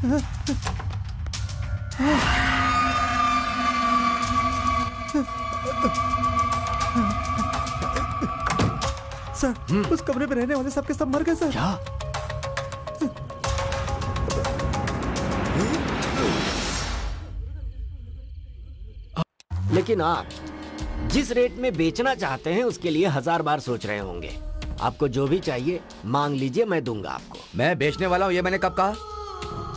Sir, उस कमरे में रहने वाले सबके सब मर गए सर। क्या? लेकिन आप जिस रेट में बेचना चाहते हैं उसके लिए 1000 बार सोच रहे होंगे। आपको जो भी चाहिए मांग लीजिए, मैं दूंगा आपको। मैं बेचने वाला हूँ ये मैंने कब कहा?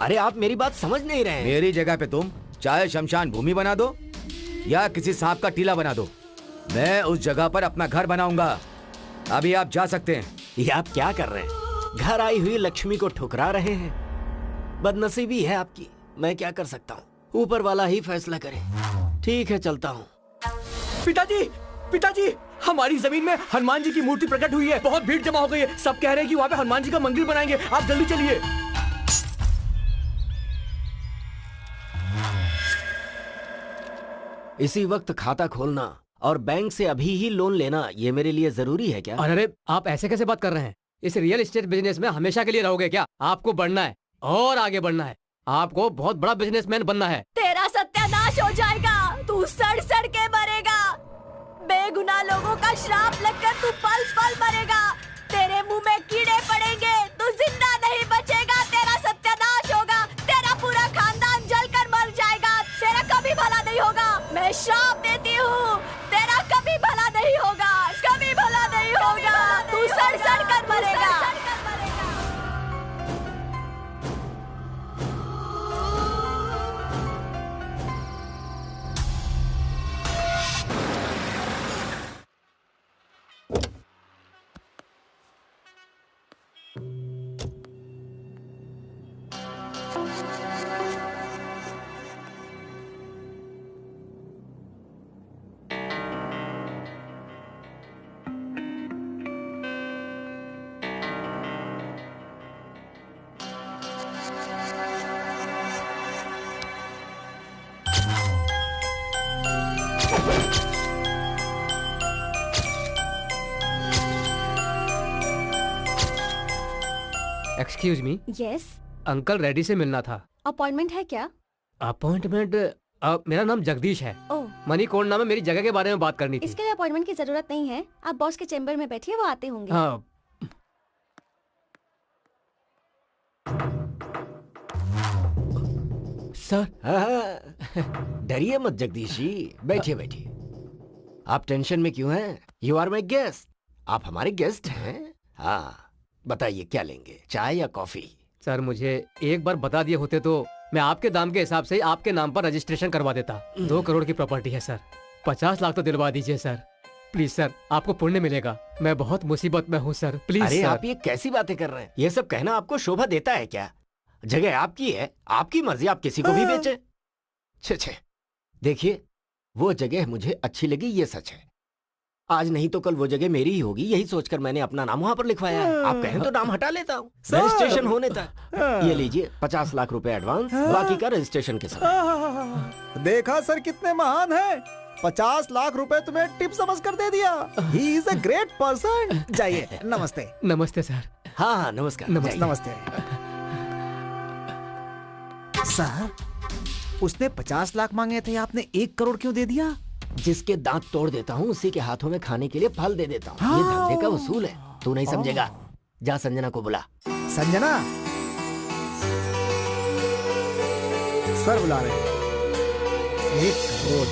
अरे आप मेरी बात समझ नहीं रहे हैं। मेरी जगह पे तुम चाहे शमशान भूमि बना दो या किसी सांप का टीला बना दो, मैं उस जगह पर अपना घर बनाऊंगा। अभी आप जा सकते हैं। ये आप क्या कर रहे हैं? घर आई हुई लक्ष्मी को ठुकरा रहे हैं। बदनसीबी है आपकी, मैं क्या कर सकता हूँ? ऊपर वाला ही फैसला करे। ठीक है, चलता हूँ। पिताजी, पिताजी, हमारी जमीन में हनुमान जी की मूर्ति प्रकट हुई है। बहुत भीड़ जमा हो गई है। सब कह रहे हैं कि वहाँ पे हनुमान जी का मंदिर बनाएंगे। आप जल्दी चलिए। इसी वक्त खाता खोलना और बैंक से अभी ही लोन लेना ये मेरे लिए जरूरी है क्या? अरे आप ऐसे कैसे बात कर रहे हैं? इस रियल एस्टेट बिजनेस में हमेशा के लिए रहोगे क्या? आपको बढ़ना है और आगे बढ़ना है। आपको बहुत बड़ा बिजनेसमैन बनना है। तेरा सत्यानाश हो जाएगा। तू सड़ सड़ के मरेगा। बेगुनाह लोगों का श्राप लगकर तू पल पल मरेगा। तेरे मुंह में कीड़े पड़ेंगे। तू जिंदा नहीं बचेगा। तेरा सत्यानाश होगा। तेरा पूरा खानदान जलकर मर जाएगा। तेरा कभी भला नहीं होगा। मैं श्राप देती हूँ, तेरा कभी भला नहीं होगा। कभी भला नहीं होगा। तू सड़ सड़ कर मरेगा। Excuse me. Yes. Uncle Reddy से मिलना था। अपॉइंटमेंट है क्या? अपॉइंटमेंट? मेरा नाम जगदीश है। ओह। मनी कोड नाम है। मेरी जगह के बारे में बात करनी थी। इसके लिए अपॉइंटमेंट की जरूरत नहीं है। आप बॉस के चेम्बर में बैठिए, वो आते होंगे। हाँ। सर, डरिए मत जगदीश जी, बैठिए बैठिए। आप टेंशन में क्यों हैं? You are my guest. आप हमारे गेस्ट हैं। हाँ, बताइए क्या लेंगे, चाय या कॉफी? सर, मुझे एक बार बता दिए होते तो मैं आपके दाम के हिसाब से आपके नाम पर रजिस्ट्रेशन करवा देता। 2 करोड़ की प्रॉपर्टी है सर। 50 लाख तो दिलवा दीजिए सर, प्लीज सर। आपको पुण्य मिलेगा। मैं बहुत मुसीबत में हूँ सर, प्लीज। अरे सर। आप ये कैसी बातें कर रहे हैं? ये सब कहना आपको शोभा देता है क्या? जगह आपकी है, आपकी मर्जी, आप किसी को भी बेचे। छे छे। देखिए, वो जगह मुझे अच्छी लगी, ये सच है। आज नहीं तो कल वो जगह मेरी ही होगी, यही सोचकर मैंने अपना नाम वहाँ पर लिखवाया है। आप कहें तो नाम हटा लेता हूँ रजिस्ट्रेशन होने तक। ये लीजिए 50 लाख रुपए एडवांस, बाकी का रजिस्ट्रेशन के साथ। देखा सर कितने महान है। 50 लाख रुपए तुम्हें टिप समझ कर दे दिया। He is a great person। जाइए, नमस्ते। नमस्ते सर। हाँ हाँ, नमस्कार। नमस्ते। सर, उसने 50 लाख मांगे थे, आपने 1 करोड़ क्यों दे दिया? जिसके दांत तोड़ देता हूँ उसी के हाथों में खाने के लिए फल दे देता हूँ। ये धंधे का उसूल है, तू नहीं समझेगा। जा संजना को बुला। संजना, सर बुला रहे हैं। 1 करोड़।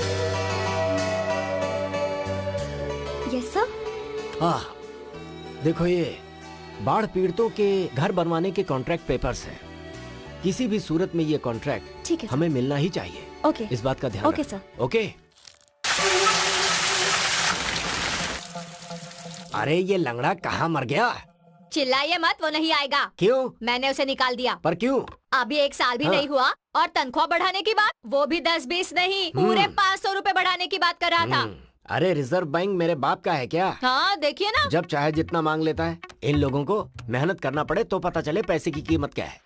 Yes sir. हाँ, देखो ये बाढ़ पीड़ितों के घर बनवाने के कॉन्ट्रैक्ट पेपर्स हैं। किसी भी सूरत में ये कॉन्ट्रैक्ट ठीक है हमें मिलना ही चाहिए। ओके। इस बात का ध्यान ओके रखना। सर। ओके। अरे ये लंगड़ा कहाँ मर गया? चिल्लाइए मत, वो नहीं आएगा। क्यों? मैंने उसे निकाल दिया। पर क्यों? अभी 1 साल भी हाँ। नहीं हुआ और तनख्वाह बढ़ाने की बात, वो भी 10-20 नहीं, पूरे 500 रुपए बढ़ाने की बात कर रहा था। अरे रिजर्व बैंक मेरे बाप का है क्या? हाँ, देखिए ना। जब चाहे जितना मांग लेता है। इन लोगों को मेहनत करना पड़े तो पता चले पैसे की कीमत क्या है।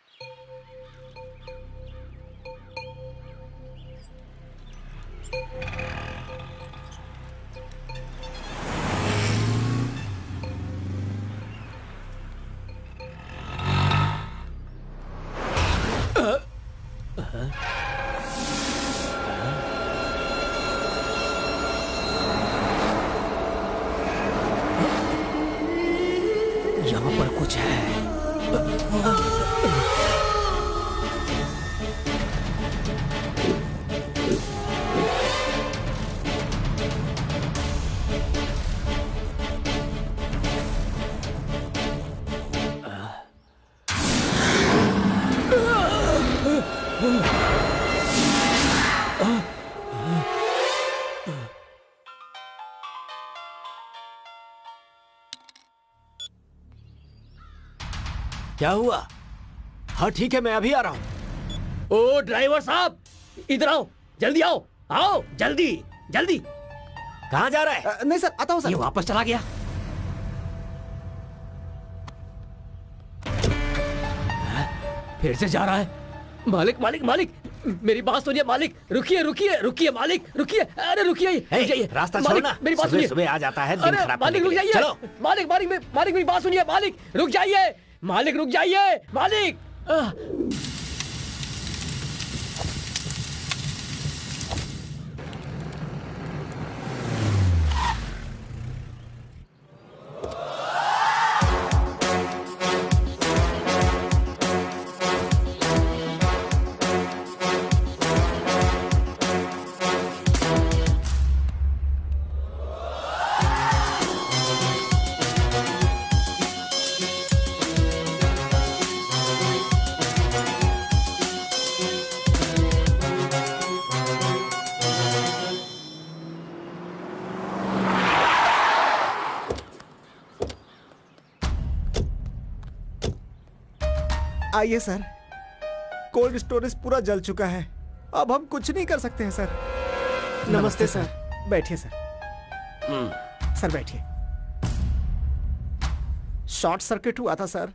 कुछ है। क्या हुआ? हाँ ठीक है, मैं अभी आ रहा हूँ। ओ ड्राइवर साहब, इधर आओ, जल्दी आओ, आओ जल्दी जल्दी। कहाँ जा रहा है? नहीं सर, आता हूँ ये सर। वापस चला गया। फिर से जा रहा है। मालिक मालिक मालिक, मेरी बात सुनिए मालिक, रुकिए रुकिए रुकिए मालिक, रुकिए, अरे रुकिए, रुक जाइए। रास्ता मालिक, छोड़ना। मेरी बात सुनिए। सुबह आ जाता है दिन अरे खराब मालिक करने रुक के लिए। जाइए। चलो। मालिक मालिक मालिक मेरी बात सुनिए मालिक, रुक जाइए मालिक, रुक जाइए मालिक। आइए सर, कोल्ड स्टोरेज पूरा जल चुका है, अब हम कुछ नहीं कर सकते हैं सर। नमस्ते सर। बैठिए सर। सर बैठिए। शॉर्ट सर्किट हुआ था सर।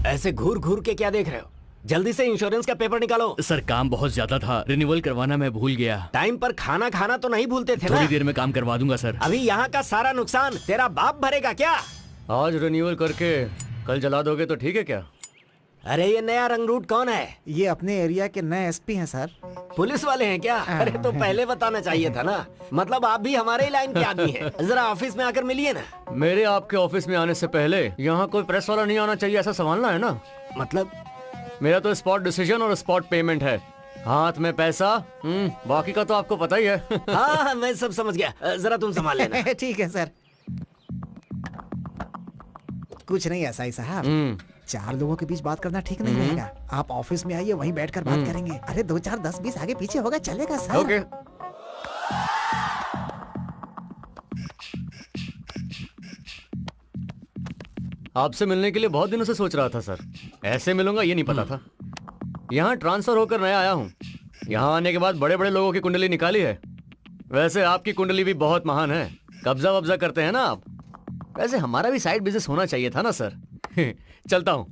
ऐसे घूर घूर के क्या देख रहे हो? जल्दी से इंश्योरेंस का पेपर निकालो। सर काम बहुत ज्यादा था, रिन्यूअल करवाना मैं भूल गया। टाइम पर खाना खाना तो नहीं भूलते थे ना? थोड़ी देर में काम करवा दूंगा सर। अभी यहाँ का सारा नुकसान तेरा बाप भरेगा क्या? आज रिन्यूअल करके कल जला दोगे तो ठीक है क्या? अरे ये नया रंगरूट कौन है? ये अपने एरिया के नए एसपी हैं सर। पुलिस वाले हैं क्या? अरे तो पहले बताना चाहिए था ना। मतलब आप भी हमारे ही लाइन के आदमी हैं। जरा ऑफिस में आकर मिलिए ना। मेरे आपके ऑफिस में आने से पहले यहाँ कोई प्रेस वाला नहीं आना चाहिए, ऐसा संभालना है ना? मतलब मेरा तो स्पॉट डिसीजन और स्पॉट पेमेंट है, हाथ में पैसा। बाकी का तो आपको पता ही है। हाँ मैं सब समझ गया, जरा तुम संभाल लेना। ठीक है सर। कुछ नहीं ऐसा ही साहब, 4 लोगों के बीच बात करना ठीक नहीं रहेगा। आप ऑफिस में आइए, वहीं बैठकर बात करेंगे। अरे 2 4 10 20 आगे पीछे होगा, चलेगा सर। ओके। आपसे मिलने के लिए बहुत दिनों से सोच रहा था सर, ऐसे मिलूंगा ये नहीं पता था। यहाँ ट्रांसफर होकर नया आया हूँ, यहाँ आने के बाद बड़े बड़े लोगों की कुंडली निकाली है। वैसे आपकी कुंडली भी बहुत महान है, कब्जा वब्जा करते हैं ना आप। वैसे हमारा भी साइड बिजनेस होना चाहिए था ना सर। चलता हूँ।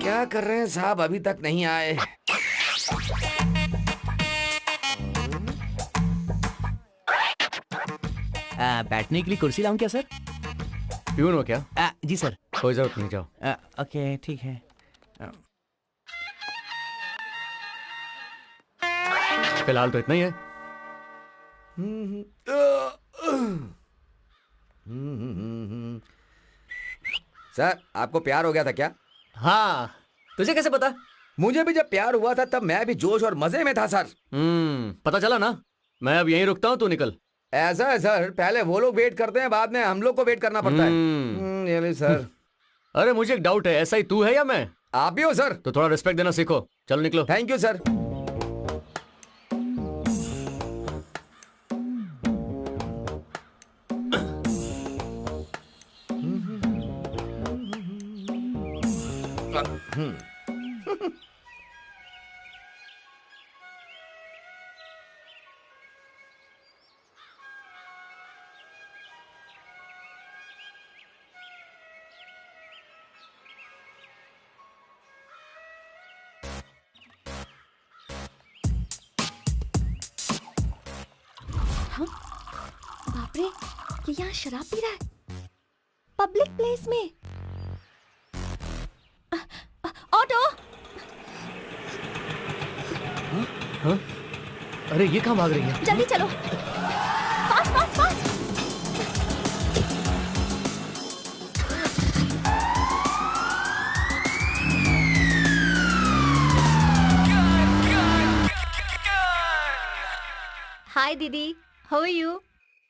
क्या कर रहे हैं साहब, अभी तक नहीं आए? बैठने के लिए कुर्सी लाऊं क्या सर? प्यून हो क्या? जी सर। कोई जरूरत नहीं, जाओ। ओके ठीक है। फिलहाल तो इतना ही है। सर आपको प्यार हो गया था क्या? हाँ, तुझे कैसे पता? मुझे भी जब प्यार हुआ था तब मैं भी जोश और मजे में था सर। पता चला ना। मैं अब यहीं रुकता हूँ, तू निकल। ऐसा है सर, पहले वो लोग वेट करते हैं, बाद में हम लोग को वेट करना पड़ता है। ये ली सर। अरे मुझे एक डाउट है, ऐसा ही तू है या मैं? आप भी हो सर। तो थोड़ा रिस्पेक्ट देना सीखो। चलो निकलो। Thank you sir. बाप रे, ये यहाँ शराब पी रहा है। पब्लिक प्लेस में। ऑटो। हाँ? अरे ये कहाँ भाग रही है? जल्दी चलो, फास्ट फास्ट फास्ट। हाय दीदी, हाउ आर यू?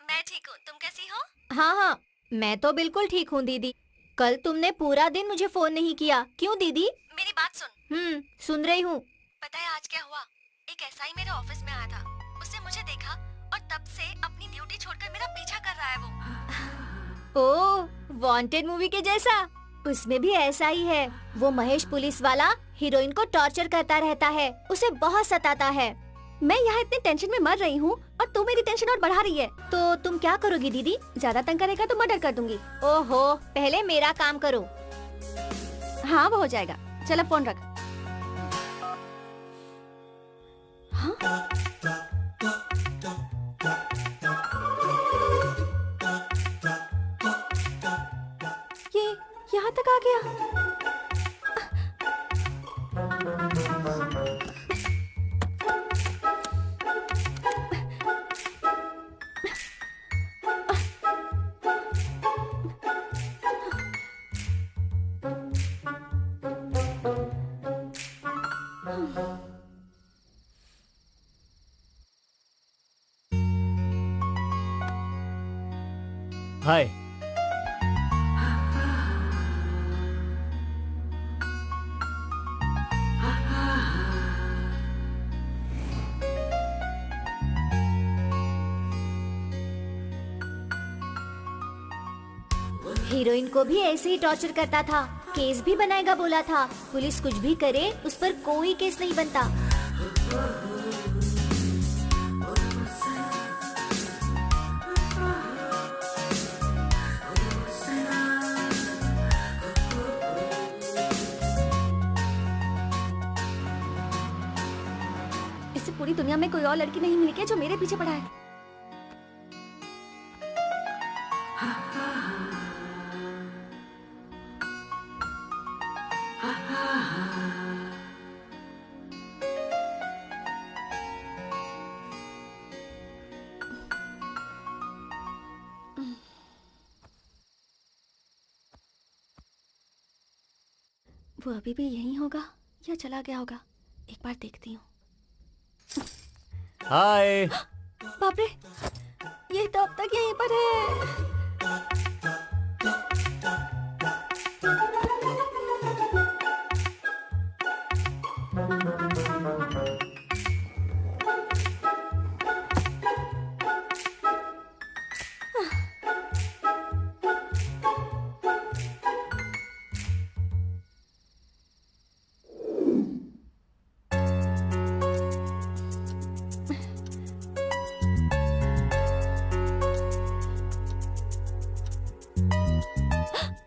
मैं ठीक हूँ, तुम कैसी हो? हाँ हाँ, मैं तो बिल्कुल ठीक हूँ दीदी। कल तुमने पूरा दिन मुझे फोन नहीं किया, क्यों दीदी? मेरी बात सुन। सुन रही हूँ। पता है आज क्या हुआ? एक एसआई मेरे ऑफिस में आया था। उसने मुझे देखा और तब से अपनी ड्यूटी छोड़कर मेरा पीछा कर रहा है वो। ओह, वांटेड मूवी के जैसा। उसमें भी ऐसा ही है। वो महेश पुलिस वाला हीरोइन को टॉर्चर करता रहता है, उसे बहुत सताता है। मैं यहाँ इतने टेंशन में मर रही हूँ और तू मेरी टेंशन और बढ़ा रही है। तो तुम क्या करोगी दीदी? ज्यादा तंग करेगा तो मर्डर कर दूंगी। ओहो, पहले मेरा काम करो। हाँ वो हो जाएगा। चलो फोन रख। हाँ? ये यहाँ तक आ गया। हाय। हीरोइन को भी ऐसे ही टॉर्चर करता था, केस भी बनाएगा बोला था। पुलिस कुछ भी करे, उस पर कोई केस नहीं बनता। इससे पूरी दुनिया में कोई और लड़की नहीं मिली क्या जो मेरे पीछे पड़ा है? वो अभी भी यहीं होगा या चला गया होगा? एक बार देखती हूँ। हाय। बाप रे, ये तो अब तक यहीं पर है।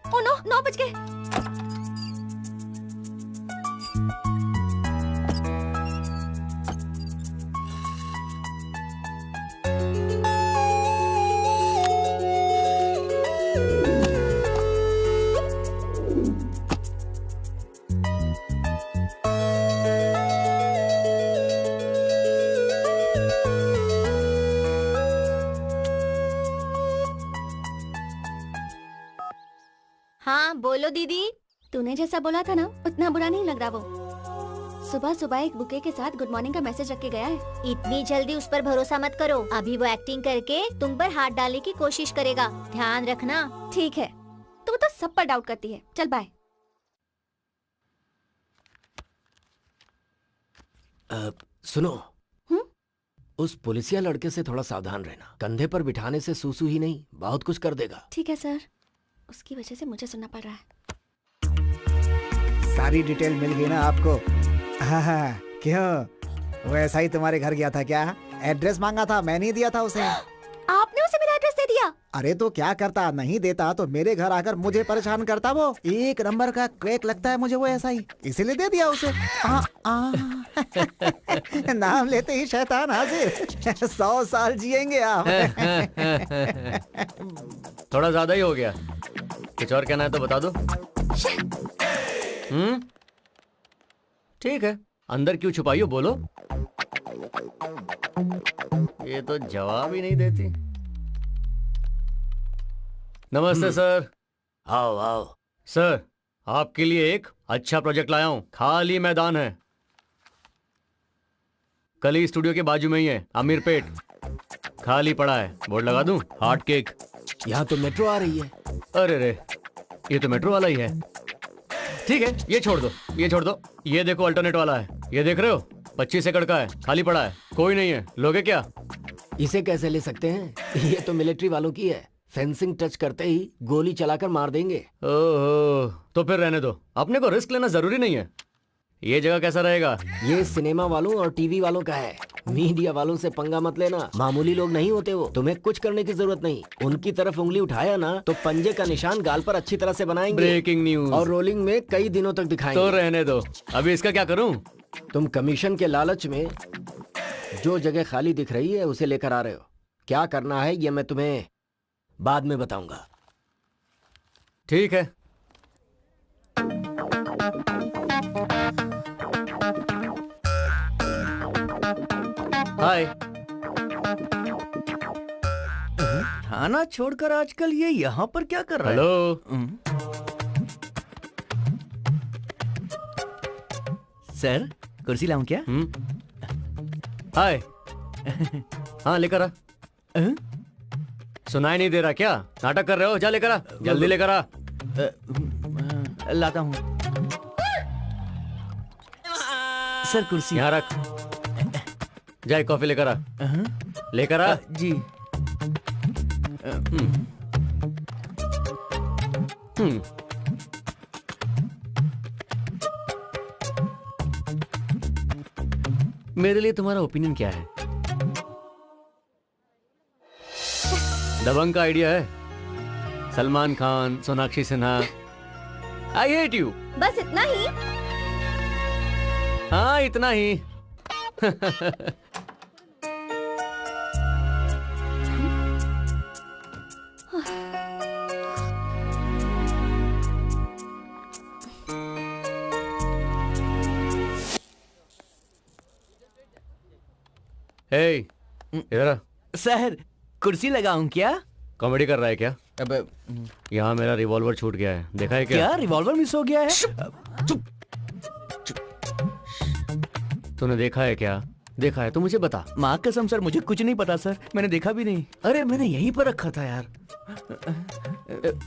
ओ नो, 9 बज गए। हाँ बोलो दीदी। तूने जैसा बोला था ना, उतना बुरा नहीं लग रहा वो। सुबह सुबह एक बुके के साथ गुड मॉर्निंग का मैसेज रख के गया है। इतनी जल्दी उस पर भरोसा मत करो, अभी वो एक्टिंग करके तुम पर हाथ डालने की कोशिश करेगा, ध्यान रखना। ठीक है, तू तो सब पर डाउट करती है। चल बाय। सुनो, उस पुलिसिया लड़के से थोड़ा सावधान रहना। कंधे पर बिठाने से सूसू ही नहीं, बहुत कुछ कर देगा। ठीक है सर, उसकी वजह से मुझे सुनना पड़ रहा है। सारी डिटेल मिल गई ना आपको? हाँ, क्यों? वो ऐसा ही तुम्हारे घर गया था क्या? एड्रेस मांगा था, मैं नहीं दिया था उसे। आपने उसे मेरा एड्रेस दे दिया? अरे तो क्या करता, नहीं देता तो मेरे घर आकर मुझे परेशान करता। वो एक नंबर का क्रेक लगता है मुझे वो ऐसा ही, इसीलिए दे दिया उसे। नाम लेते ही शैतान हाजिर। 100 साल जिएंगे आप। थोड़ा ज्यादा ही हो गया। कुछ और कहना है तो बता दो। ठीक है, अंदर क्यों छुपाई हो, बोलो। ये तो जवाब ही नहीं देती। नमस्ते सर। आओ आओ। सर, आपके लिए एक अच्छा प्रोजेक्ट लाया हूं। खाली मैदान है, कली स्टूडियो के बाजू में ही है, अमीरपेट। खाली पड़ा है, बोर्ड लगा दूं? Heart cake. यहाँ तो मेट्रो आ रही है। अरे रे, ये तो मेट्रो वाला ही है। ठीक है, ये छोड़ दो, ये छोड़ दो। ये देखो अल्टरनेट वाला है, ये देख रहे हो? 25 एकड़ का है, खाली पड़ा है, कोई नहीं है। लोगे क्या? इसे कैसे ले सकते हैं? ये तो मिलिट्री वालों की है। फेंसिंग टच करते ही गोली चलाकर मार देंगे। ओहो, तो फिर रहने दो, अपने को रिस्क लेना जरूरी नहीं है। ये जगह कैसा रहेगा? ये सिनेमा वालों और टीवी वालों का है। मीडिया वालों से पंगा मत लेना, मामूली लोग नहीं होते वो। तुम्हें कुछ करने की जरूरत नहीं। उनकी तरफ उंगली उठाया ना तो पंजे का निशान गाल पर अच्छी तरह से बनाएंगे। Breaking news. और रोलिंग में कई दिनों तक दिखाएंगे। तो रहने दो, अभी इसका क्या करूं? तुम कमीशन के लालच में जो जगह खाली दिख रही है उसे लेकर आ रहे हो। क्या करना है ये मैं तुम्हें बाद में बताऊंगा। ठीक है। हाय। थाना छोड़कर आजकल ये यहाँ पर क्या कर रहा है? हेलो। सर, कुर्सी लाऊं क्या? हाय। हाँ, लेकर आ। सुनाई नहीं दे रहा क्या? नाटक कर रहे हो? जा लेकर आ, जल्दी लेकर आ। लाता हूँ। सर, कुर्सी यहाँ रख। जाए कॉफी लेकर आ। लेकर आ। जी। मेरे लिए तुम्हारा ओपिनियन क्या है? दबंग का आइडिया है? Salman Khan, Sonakshi Sinha. I hate you. बस इतना ही? हाँ, इतना ही। हे, इधर आ। सर, कुर्सी लगाऊं क्या? कॉमेडी कर रहा है क्या? अब यहाँ मेरा रिवॉल्वर छूट गया है, देखा है क्या? क्या रिवॉल्वर मिस हो गया है? तूने देखा है क्या? देखा है तो मुझे बता। माँ कसम सर, मुझे कुछ नहीं पता सर, मैंने देखा भी नहीं। अरे मैंने यहीं पर रखा था यार।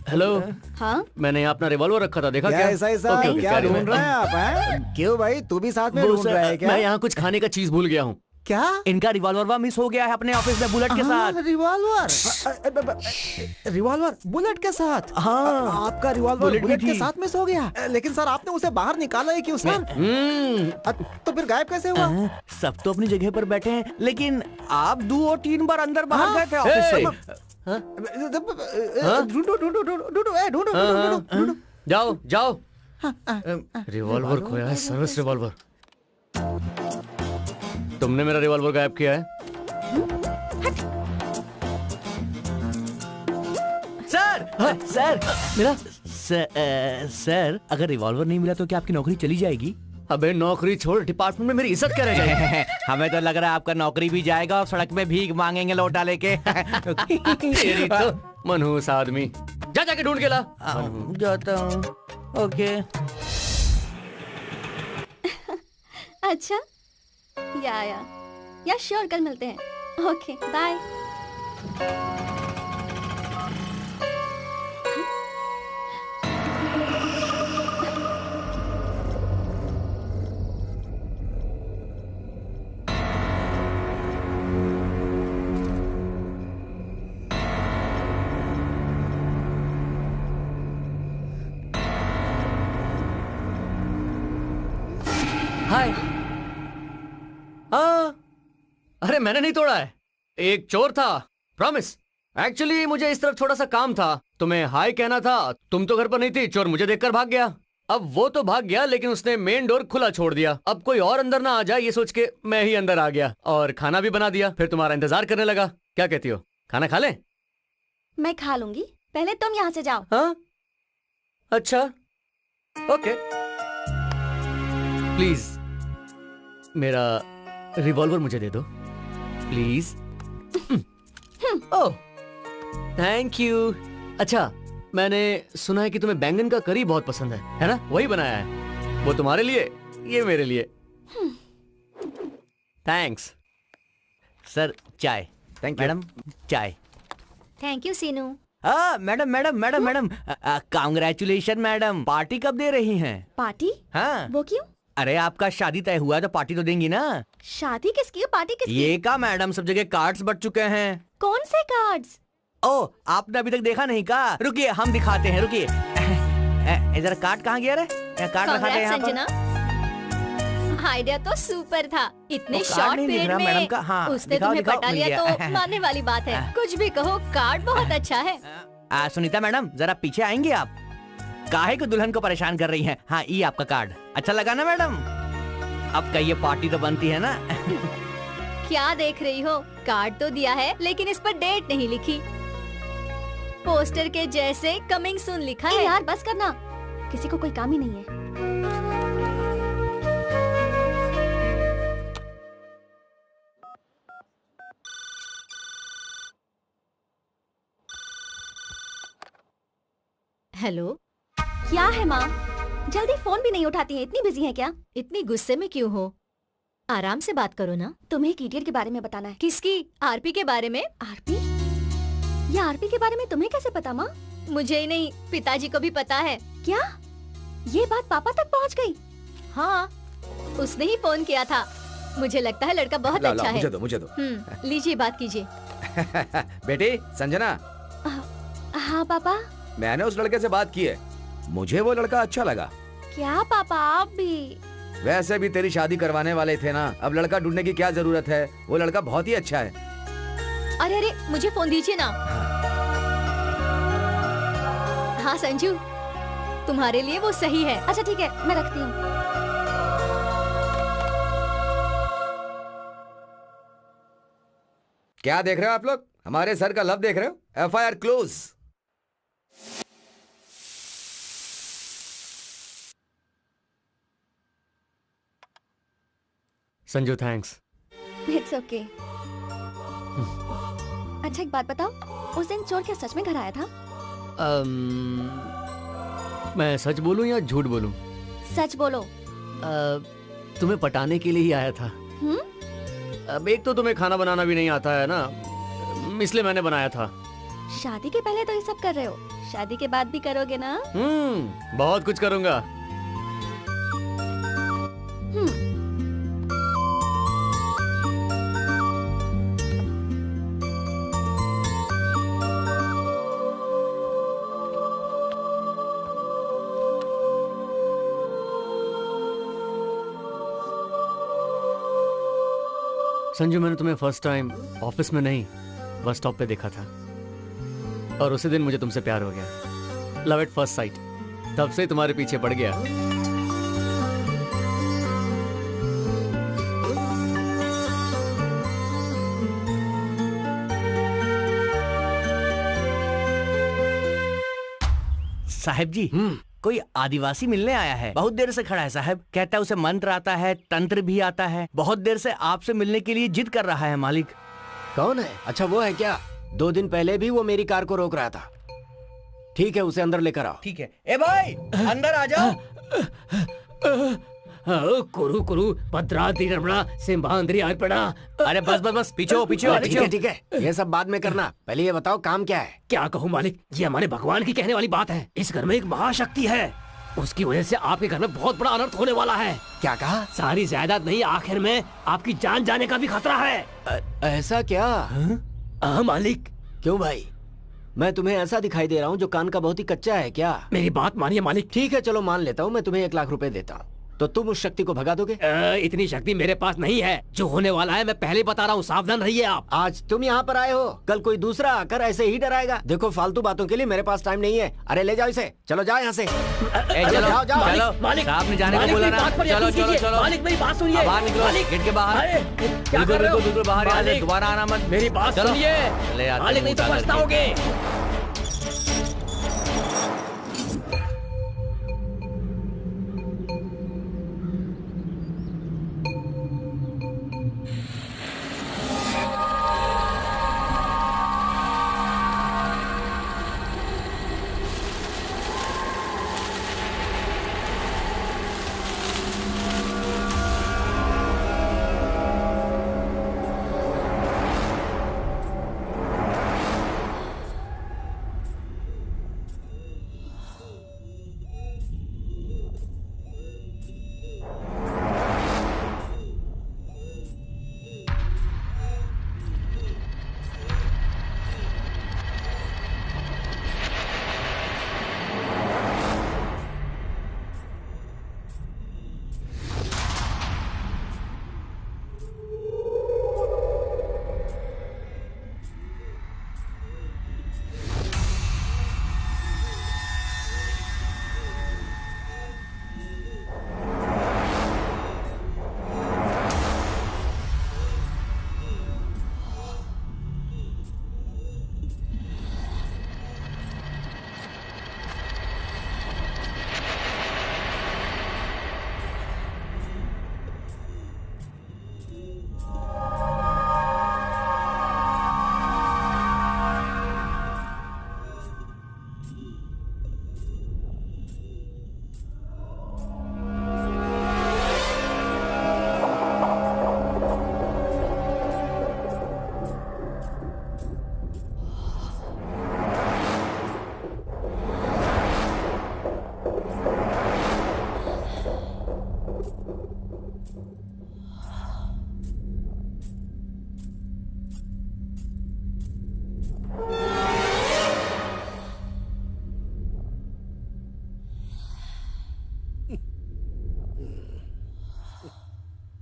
हेलो। हाँ? मैंने यहाँ अपना रिवॉल्वर रखा था, देखा क्या क्या? ऐसा ऐसा ओके, ओके, क्या sorry, ढूंढ रहे हैं आप हैं? क्यों भाई, तू भी साथ में वो ढूंढ सर, रहा है क्या? मैं यहाँ कुछ खाने का चीज भूल गया हूँ। क्या? इनका रिवॉल्वर मिस हो गया है अपने ऑफिस में बुलेट के साथ। रिवॉल्वर? रिवॉल्वर बुलेट के साथ? हाँ। आपका रिवॉल्वर बुलेट भी बुलेट के थी। साथ मिस हो गया? लेकिन सर आपने उसे बाहर निकाला है क्यों सर? तो फिर गायब कैसे हुआ? सब तो अपनी जगह पर बैठे हैं, लेकिन आप 2 और 3 बार अंदर बाहर गए थे ऑफिस से। ढूंढो ढूंढो ढूंढो ढूंढो ढूंढो ढूंढो ढूंढो। जाओ जाओ। रिवॉल्वर खोया है, सर्विस रिवॉल्वर। तुमने मेरा रिवॉल्वर गायब किया है? सर, सर मिला। सर, अगर रिवॉल्वर नहीं मिला तो क्या आपकी नौकरी चली जाएगी? अबे नौकरी छोड़, डिपार्टमेंट में मेरी इज्जत क्या रह जाएगी? हमें तो लग रहा है आपका नौकरी भी जाएगा और सड़क में भीख मांगेंगे लोटा लेके। तेरी तो मनहूस आदमी। जा जाके ढूंढ के ला। जाता हूँ। ओके। अच्छा, या श्योर, कल मिलते हैं। Okay, bye. हाय। हाँ, अरे मैंने नहीं तोड़ा है, एक चोर था, प्रॉमिस। एक्चुअली मुझे इस तरफ थोड़ा सा काम था, तुम्हें हाय कहना था। तुम तो घर पर नहीं थी, चोर मुझे देखकर भाग गया। अब वो तो भाग गया, लेकिन उसने मेन डोर खुला छोड़ दिया। अब कोई और अंदर ना आ जाए ये सोच के मैं ही अंदर आ गया और खाना भी बना दिया। फिर तुम्हारा इंतजार करने लगा। क्या कहती हो, खाना खा लें? मैं खा लूंगी, पहले तुम यहाँ से जाओ। हाँ, अच्छा, ओके। प्लीज मेरा रिवॉल्वर मुझे दे दो, प्लीज। Oh, thank you. अच्छा, मैंने सुना है कि तुम्हें बैंगन का करी बहुत पसंद है ना? वही बनाया है, वो तुम्हारे लिए, ये मेरे लिए। थैंक्स। सर चाय। थैंक यू मैडम चाय। Thank you Seenu. Madam madam madam madam, congratulation madam. Party कब दे रही हैं? पार्टी? हाँ। वो क्यों? अरे आपका शादी तय हुआ है तो पार्टी तो देंगी ना। शादी किसकी है, पार्टी किसकी? ये का मैडम, सब जगह कार्ड्स बट चुके हैं। कौन से कार्ड्स? ओ, आपने अभी तक देखा नहीं का? रुकिए हम दिखाते हैं, रुकिए। इधर कार्ड कहाँ गया रे? कार्ड रखा है यहाँ पर। संजना, आइडिया तो सुपर था। इतने वो कार्ड शॉर्ट नहीं दिख पीरियड रहा में मैडम का। हाँ, उसने दिखाओ, तुम्हें दिखाओ, पटा मिल लिया गया। तो मानने वाली बात है। कुछ भी कहो, कार्ड बहुत अच्छा है। सुनीता मैडम जरा पीछे आएंगे आप? काहे को दुल्हन को परेशान कर रही हैं? हाँ, ये आपका कार्ड अच्छा लगा ना मैडम? अब कहिए पार्टी तो बनती है ना? क्या देख रही हो, कार्ड तो दिया है लेकिन इस पर डेट नहीं लिखी। पोस्टर के जैसे कमिंग सून लिखा है। यार बस करना, किसी को कोई काम ही नहीं है। हेलो, क्या है माँ, जल्दी फोन भी नहीं उठाती है, इतनी बिजी है क्या? इतनी गुस्से में क्यों हो? आराम से बात करो ना। तुम्हें एक इडियट के बारे में बताना है। किसकी? आरपी के बारे में? आरपी? ये आरपी के बारे में तुम्हें कैसे पता माँ? मुझे ही नहीं, पिताजी को भी पता है। क्या ये बात पापा तक पहुँच गई? हाँ, उसने ही फोन किया था। मुझे लगता है लड़का बहुत अच्छा है। मुझे दो, मुझे दो। लीजिए, बात कीजिए। बेटी संजना। हाँ पापा। मैंने उस लड़के से बात की है, मुझे वो लड़का अच्छा लगा। क्या पापा, आप भी? वैसे भी तेरी शादी करवाने वाले थे ना, अब लड़का ढूंढने की क्या जरूरत है? वो लड़का बहुत ही अच्छा है। अरे अरे, मुझे फोन दीजिए ना। हाँ संजू, तुम्हारे लिए वो सही है। अच्छा ठीक है, मैं रखती हूँ। क्या देख रहे हो आप लोग? हमारे सर का लव देख रहे हो? FIR close. Sanju thanks. It's okay. अच्छा एक बात बताओ, उस दिन चोर क्या सच में घर आया था? मैं सच बोलूं या झूठ बोलूं? सच बोलो। तुम्हें पटाने के लिए ही आया था। अब एक तो तुम्हें खाना बनाना भी नहीं आता है ना, इसलिए मैंने बनाया था। शादी के पहले तो ये सब कर रहे हो, शादी के बाद भी करोगे ना? बहुत कुछ करूंगा। संजू, मैंने तुम्हें फर्स्ट टाइम ऑफिस में नहीं, बस स्टॉप पे देखा था और उसी दिन मुझे तुमसे प्यार हो गया। Love at first sight. तब से तुम्हारे पीछे पड़ गया। साहब जी, कोई आदिवासी मिलने आया है, बहुत देर से खड़ा है साहब। कहता है उसे मंत्र आता है, तंत्र भी आता है। बहुत देर से आपसे मिलने के लिए जिद कर रहा है मालिक। कौन है? अच्छा वो है क्या? 2 दिन पहले भी वो मेरी कार को रोक रहा था। ठीक है, उसे अंदर लेकर आओ। ठीक है। ए भाई, अंदर आ जाओ। कुरु कुरु भद्राद्रि रमणा सिंहाद्रि अर्पणा। अरे बस बस बस, पीछे हो, पीछे हो, ठीक पीछे है हो। ठीक है, ये सब बाद में करना। पहले ये बताओ काम क्या है? क्या कहूँ मालिक, ये हमारे भगवान की कहने वाली बात है। इस घर में एक महाशक्ति है, उसकी वजह से आपके घर में बहुत बड़ा अनर्थ होने वाला है। क्या कहा? सारी जायदाद नहीं, आखिर में आपकी जान जाने का भी खतरा है। ऐसा क्या? हाँ मालिक। क्यों भाई, मैं तुम्हें ऐसा दिखाई दे रहा हूँ जो कान का बहुत ही कच्चा है क्या? मेरी बात मानिए मालिक। ठीक है चलो मान लेता हूँ, मैं तुम्हें 1 लाख रुपए देता हूँ, तो तुम उस शक्ति को भगा दोगे? इतनी शक्ति मेरे पास नहीं है। जो होने वाला है मैं पहले बता रहा हूँ, सावधान रहिए आप। आज तुम यहाँ पर आए हो, कल कोई दूसरा आकर ऐसे ही डराएगा। देखो फालतू बातों के लिए मेरे पास टाइम नहीं है। अरे ले जाओ इसे, चलो जाओ यहाँ से। चलो जाओ जाओ। चलो, मालिक, साहब ने जाने को मालिक, बोला मेरी ना। बात पर चलो यकीन चलो कीजिए। चलो, मालिक मेरी बात सुनिए। बाहर निकलो, मालिक, गेट के बाहर। अरे, क्या बिल्कुल कर रहे हो? बिल्कुल बाहर, यहाँ से मालिक, दोबारा आना मत। मेरी बात चलो। सुनिए चले आते मालिक, नहीं तो हैं, पछताओगे।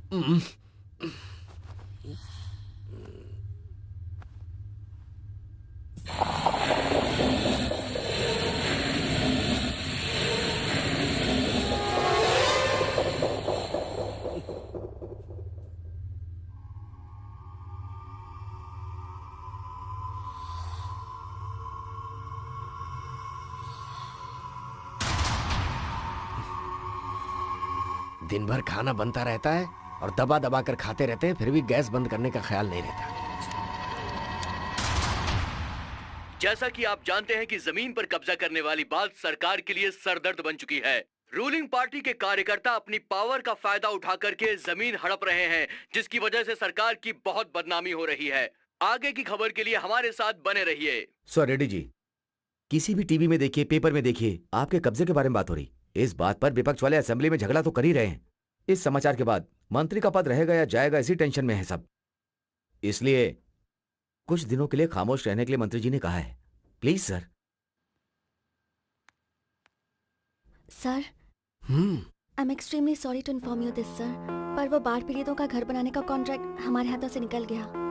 दिन भर खाना बनता रहता है और दबा दबा कर खाते रहते हैं, फिर भी गैस बंद करने का ख्याल नहीं रहता। जैसा कि आप जानते हैं कि जमीन पर कब्जा करने वाली बात सरकार के लिए सरदर्द बन चुकी है। रूलिंग पार्टी के कार्यकर्ता अपनी पावर का फायदा उठा करके जमीन हड़प रहे हैं, जिसकी वजह से सरकार की बहुत बदनामी हो रही है। आगे की खबर के लिए हमारे साथ बने रहिए। सर रेड्डी जी, किसी भी टीवी में देखिए, पेपर में देखिए, आपके कब्जे के बारे में बात हो रही। इस बात पर विपक्ष वाले असेंबली में झगड़ा तो कर ही रहे हैं। इस समाचार के बाद मंत्री का पद रहेगा या जाएगा, इसी टेंशन में है सब। इसलिए कुछ दिनों के लिए खामोश रहने के लिए मंत्री जी ने कहा है। Please sir. Sir, I am extremely sorry to inform you this sir, पर वो बाढ़ पीड़ितों का घर बनाने का कॉन्ट्रैक्ट हमारे हाथों से निकल गया।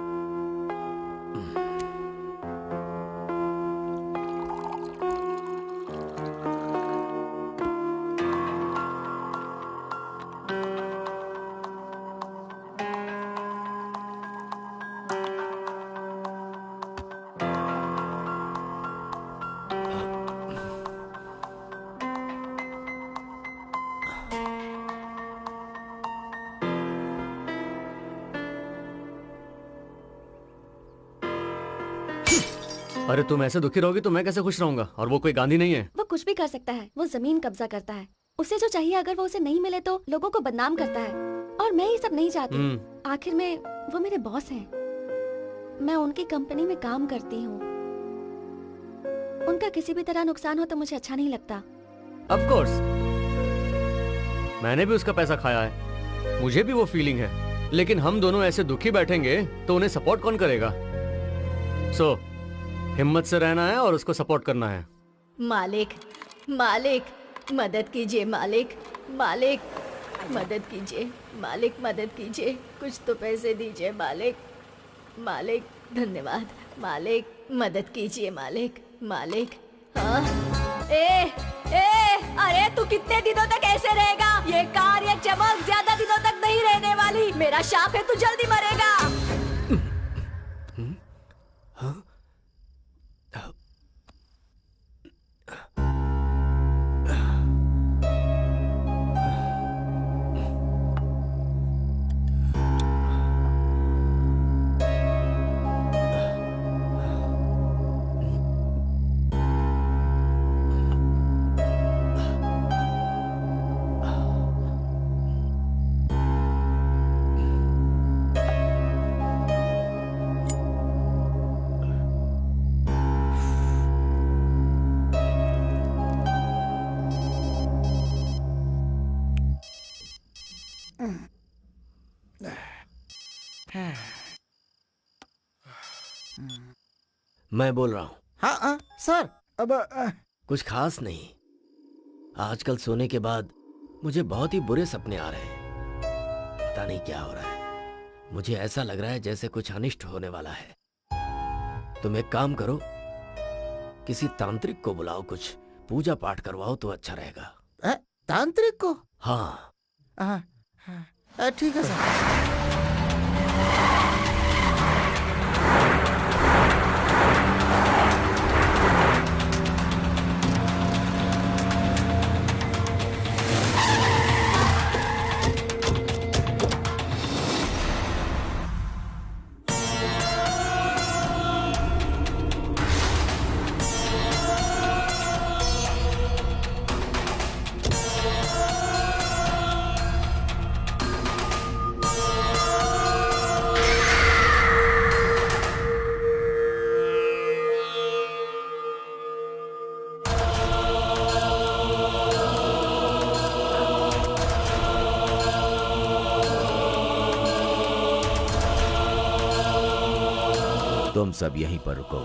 अरे तुम ऐसे दुखी रहोगी तो मैं कैसे खुश रहूंगा? और वो कोई गांधी नहीं है। वो कुछ भी कर सकता है, वो जमीन कब्जा करता है। उसे जो चाहिए अगर वो उसे नहीं मिले तो लोगों को बदनाम करता है, और मैं ये सब नहीं चाहती। आखिर में वो मेरे बॉस हैं, मैं उनकी कंपनी में काम करती हूँ। उनका किसी भी तरह नुकसान हो तो मुझे अच्छा नहीं लगता। ऑफ कोर्स, मैंने भी उसका पैसा खाया है, मुझे भी वो फीलिंग है। लेकिन हम दोनों ऐसे दुखी बैठेंगे तो उन्हें सपोर्ट कौन करेगा? सो हिम्मत से रहना है और उसको सपोर्ट करना है। मालिक, मालिक मदद कीजिए, मालिक, मालिक मदद कीजिए, मालिक मदद कीजिए, कुछ तो पैसे दीजिए मालिक, मालिक धन्यवाद, मालिक मदद कीजिए, मालिक, मालिक। हाँ, अरे तू कितने दिनों तक ऐसे रहेगा? ये कार, ये चमक ज्यादा दिनों तक नहीं रहने वाली। मेरा शाप है, तू जल्दी मरेगा। मैं बोल रहा हूँ। हाँ सर, अब कुछ खास नहीं। आजकल सोने के बाद मुझे बहुत ही बुरे सपने आ रहे हैं। पता नहीं क्या हो रहा है। मुझे ऐसा लग रहा है जैसे कुछ अनिष्ट होने वाला है। तुम एक काम करो, किसी तांत्रिक को बुलाओ, कुछ पूजा पाठ करवाओ तो अच्छा रहेगा। तांत्रिक को? हाँ। ठीक है सर। तुम सब यहीं पर रुको।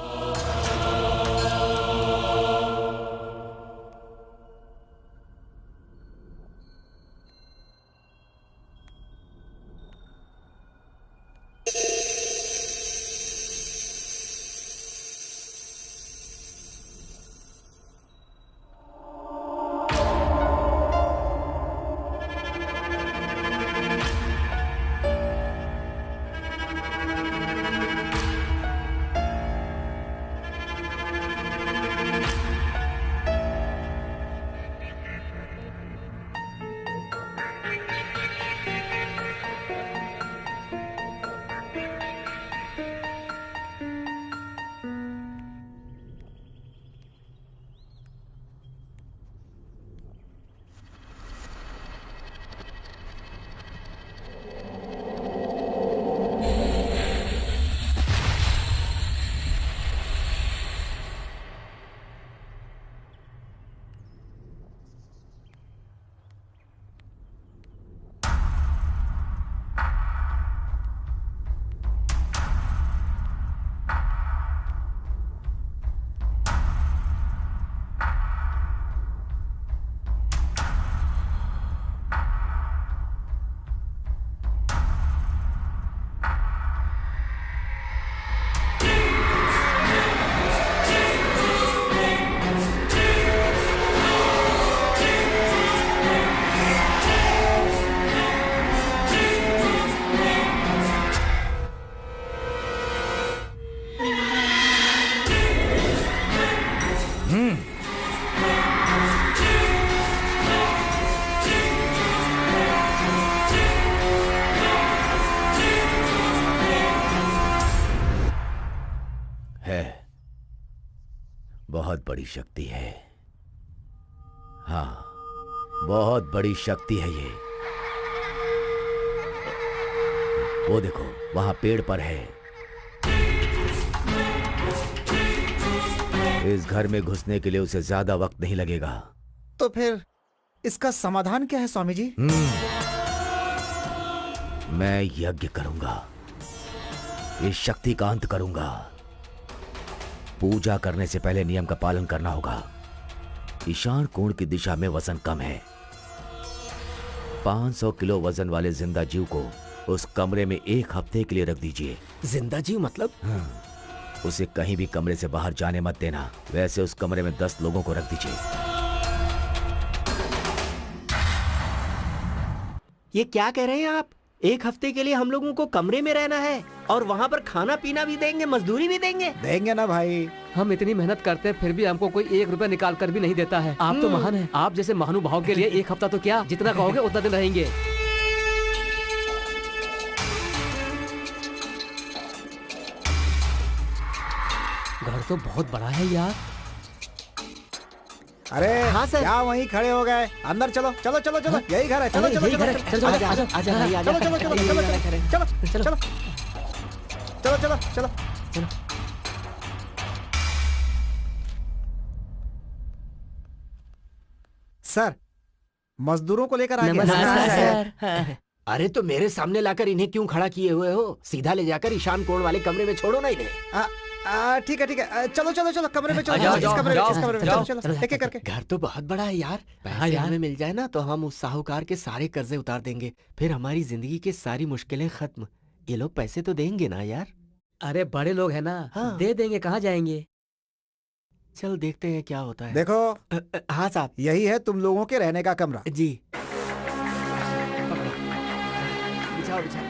बड़ी शक्ति है। हाँ, बहुत बड़ी शक्ति है ये। वो देखो, वहां पेड़ पर है। इस घर में घुसने के लिए उसे ज्यादा वक्त नहीं लगेगा। तो फिर इसका समाधान क्या है स्वामी जी? मैं यज्ञ करूंगा, इस शक्ति का अंत करूंगा। पूजा करने से पहले नियम का पालन करना होगा। ईशान कोण की दिशा में वजन कम है। 500 किलो वजन वाले जिंदा जीव को उस कमरे में 1 हफ्ते के लिए रख दीजिए। जिंदा जीव मतलब? हाँ, उसे कहीं भी कमरे से बाहर जाने मत देना। वैसे उस कमरे में 10 लोगों को रख दीजिए। ये क्या कह रहे हैं आप? 1 हफ्ते के लिए हम लोगों को कमरे में रहना है और वहाँ पर खाना पीना भी देंगे, मजदूरी भी देंगे? देंगे ना भाई। हम इतनी मेहनत करते हैं फिर भी हमको कोई 1 रुपया निकाल कर भी नहीं देता है। आप तो महान हैं। आप जैसे महानुभाव के लिए 1 हफ्ता तो क्या, जितना कहोगे उतना दिन रहेंगे। घर तो बहुत बड़ा है यार। अरे हाँ सर। क्या वहीं खड़े हो गए? अंदर चलो चलो चलो चलो, यही घर है। चलो चलो चलो चलो आजा आजा आजा भाई, आजा। चलो चलो चलो चलो चलो चलो चलो चलो चलो चलो। सर, मजदूरों को लेकर आ गए। नमस्कार सर। अरे तो मेरे सामने लाकर इन्हें क्यों खड़ा किए हुए हो? सीधा ले जाकर ईशान कोण वाले कमरे में छोड़ो ना इन्हें। ठीक है ठीक है, चलो चलो चलो कमरे में चलो। जाओ, इस जाओ, कमरे में, जाओ, इस कमरे में जाओ, चलो चलो, एक एक करके। घर तो बहुत बड़ा है यार। पैसे यार। हमें मिल जाए ना तो हम उस साहूकार के सारे कर्जे उतार देंगे। फिर हमारी जिंदगी की सारी मुश्किलें खत्म। ये लोग पैसे तो देंगे ना यार? अरे बड़े लोग हैं ना, हाँ। दे देंगे, कहाँ जाएंगे। चल देखते हैं क्या होता है। देखो, हाँ साहब। यही है तुम लोगों के रहने का कमरा। जी। बिछाओ बिछाओ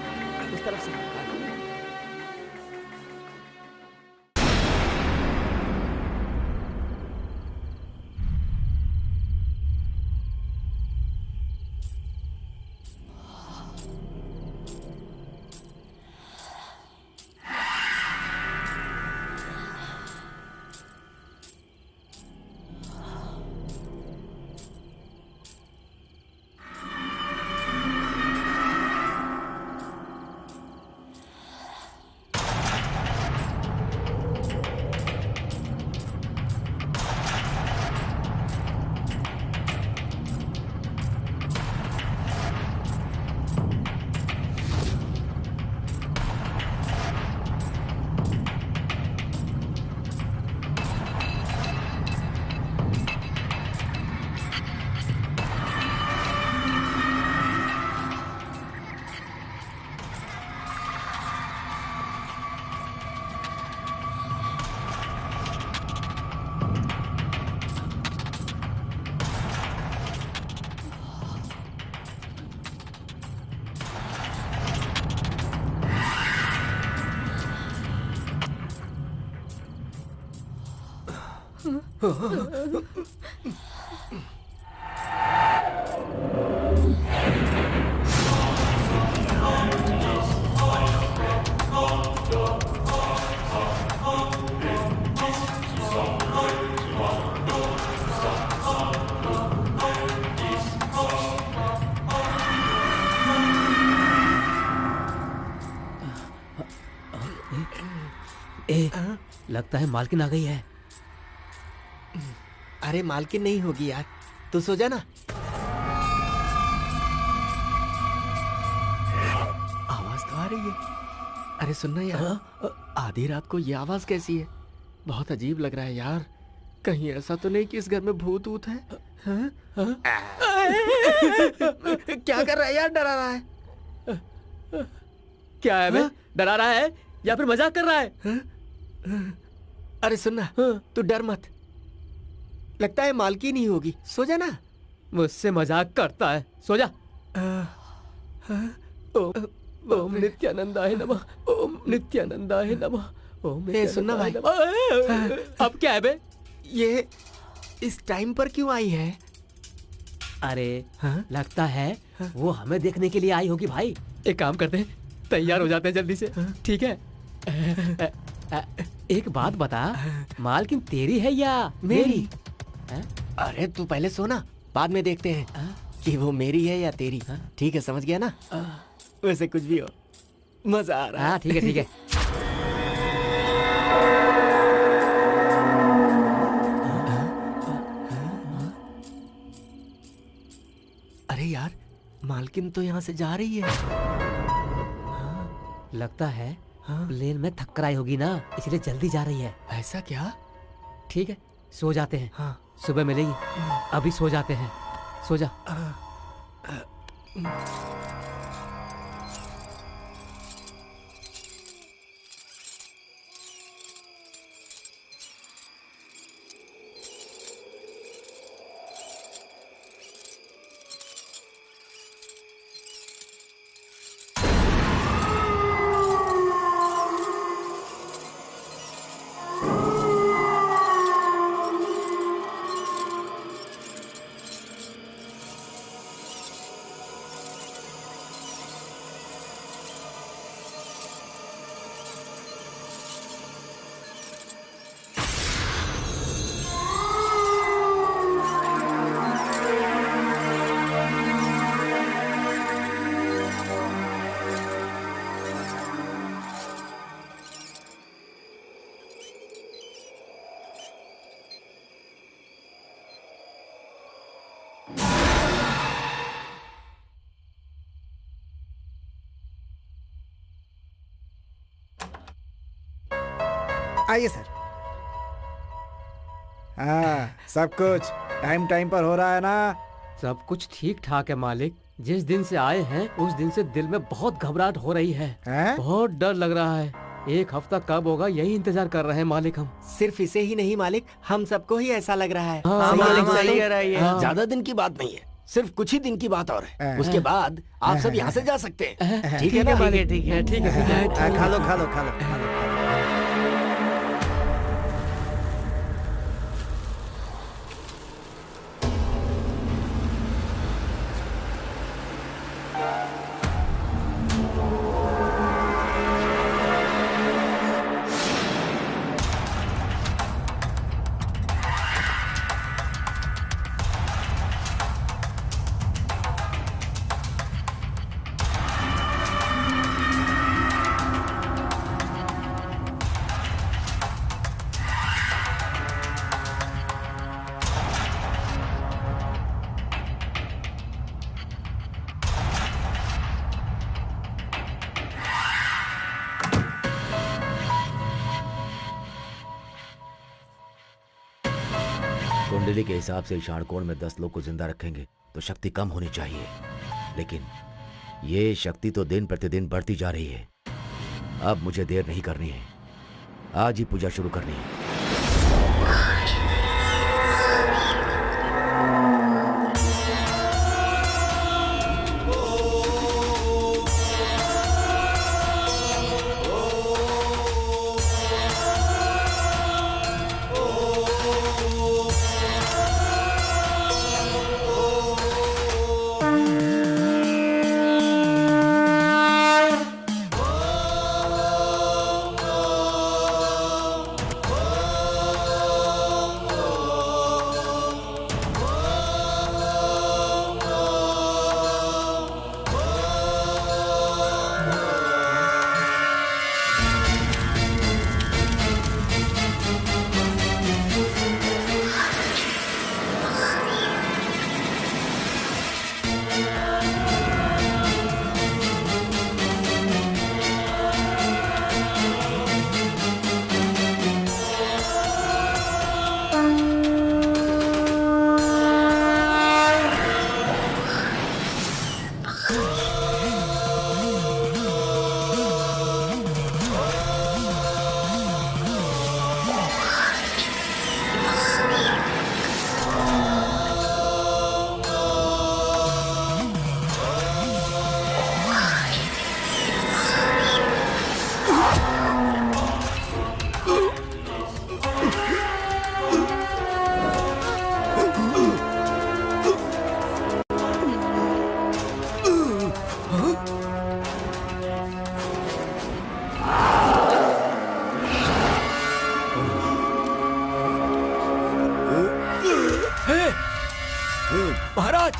उस तरफ से। लगता है मालकिन आ गई है। अरे मालकिन नहीं होगी यार, तू सो जा ना। आवाज तो आ रही है। अरे सुनना यार, आधी रात को ये आवाज कैसी है? बहुत अजीब लग रहा है यार। कहीं ऐसा तो नहीं कि इस घर में भूत ऊत है? क्या कर रहा है यार? डरा रहा है? क्या है बे? डरा रहा है या फिर मजाक कर रहा है? अरे सुनना, तू डर मत। लगता है मालकिन ही होगी। सो जा ना। मुझसे मजाक करता है, सो जा। ओम नित्यानंदाय नमः, ओम नित्यानंदाय नमः, ओम सुनना भाई। अब क्या है बे? ये इस टाइम पर क्यों आई है? अरे लगता है वो हमें देखने के लिए आई होगी भाई। एक काम करते हैं, तैयार हो जाते हैं जल्दी से, ठीक है? एक बात बता, मालकिन तेरी है या मेरी? अरे तू पहले सोना, बाद में देखते हैं कि वो मेरी है या तेरी। ठीक है, समझ गया ना? वैसे कुछ भी हो, मजा आ रहा है। हाँ ठीक है ठीक है। अरे यार, मालकिन तो यहाँ से जा रही है। लगता है प्लेन में थक्कर आई होगी ना, इसलिए जल्दी जा रही है। ऐसा क्या? ठीक है, सो जाते हैं। हाँ। सुबह मिलेगी। अभी सो जाते हैं, सो जा। आइए सर। हाँ, सब कुछ टाइम टाइम पर हो रहा है ना? सब कुछ ठीक ठाक है मालिक। जिस दिन से आए हैं उस दिन से दिल में बहुत घबराहट हो रही है। बहुत डर लग रहा है। एक हफ्ता कब होगा यही इंतजार कर रहे हैं मालिक हम। सिर्फ इसे ही नहीं मालिक, हम सबको ही ऐसा लग रहा है। हाँ, मालिक हाँ, सही कह रहा है। हाँ। ज्यादा दिन की बात नहीं है, सिर्फ कुछ ही दिन की बात और है। उसके बाद आप सब यहाँ से जा सकते हैं। ठीक है ना मालिक? ठीक है ठीक है। खा लो खा लो खा लो खा लो। कुंडली के हिसाब से ईशानकोण में 10 लोग को जिंदा रखेंगे तो शक्ति कम होनी चाहिए, लेकिन ये शक्ति तो दिन प्रतिदिन बढ़ती जा रही है। अब मुझे देर नहीं करनी है, आज ही पूजा शुरू करनी है। महाराज।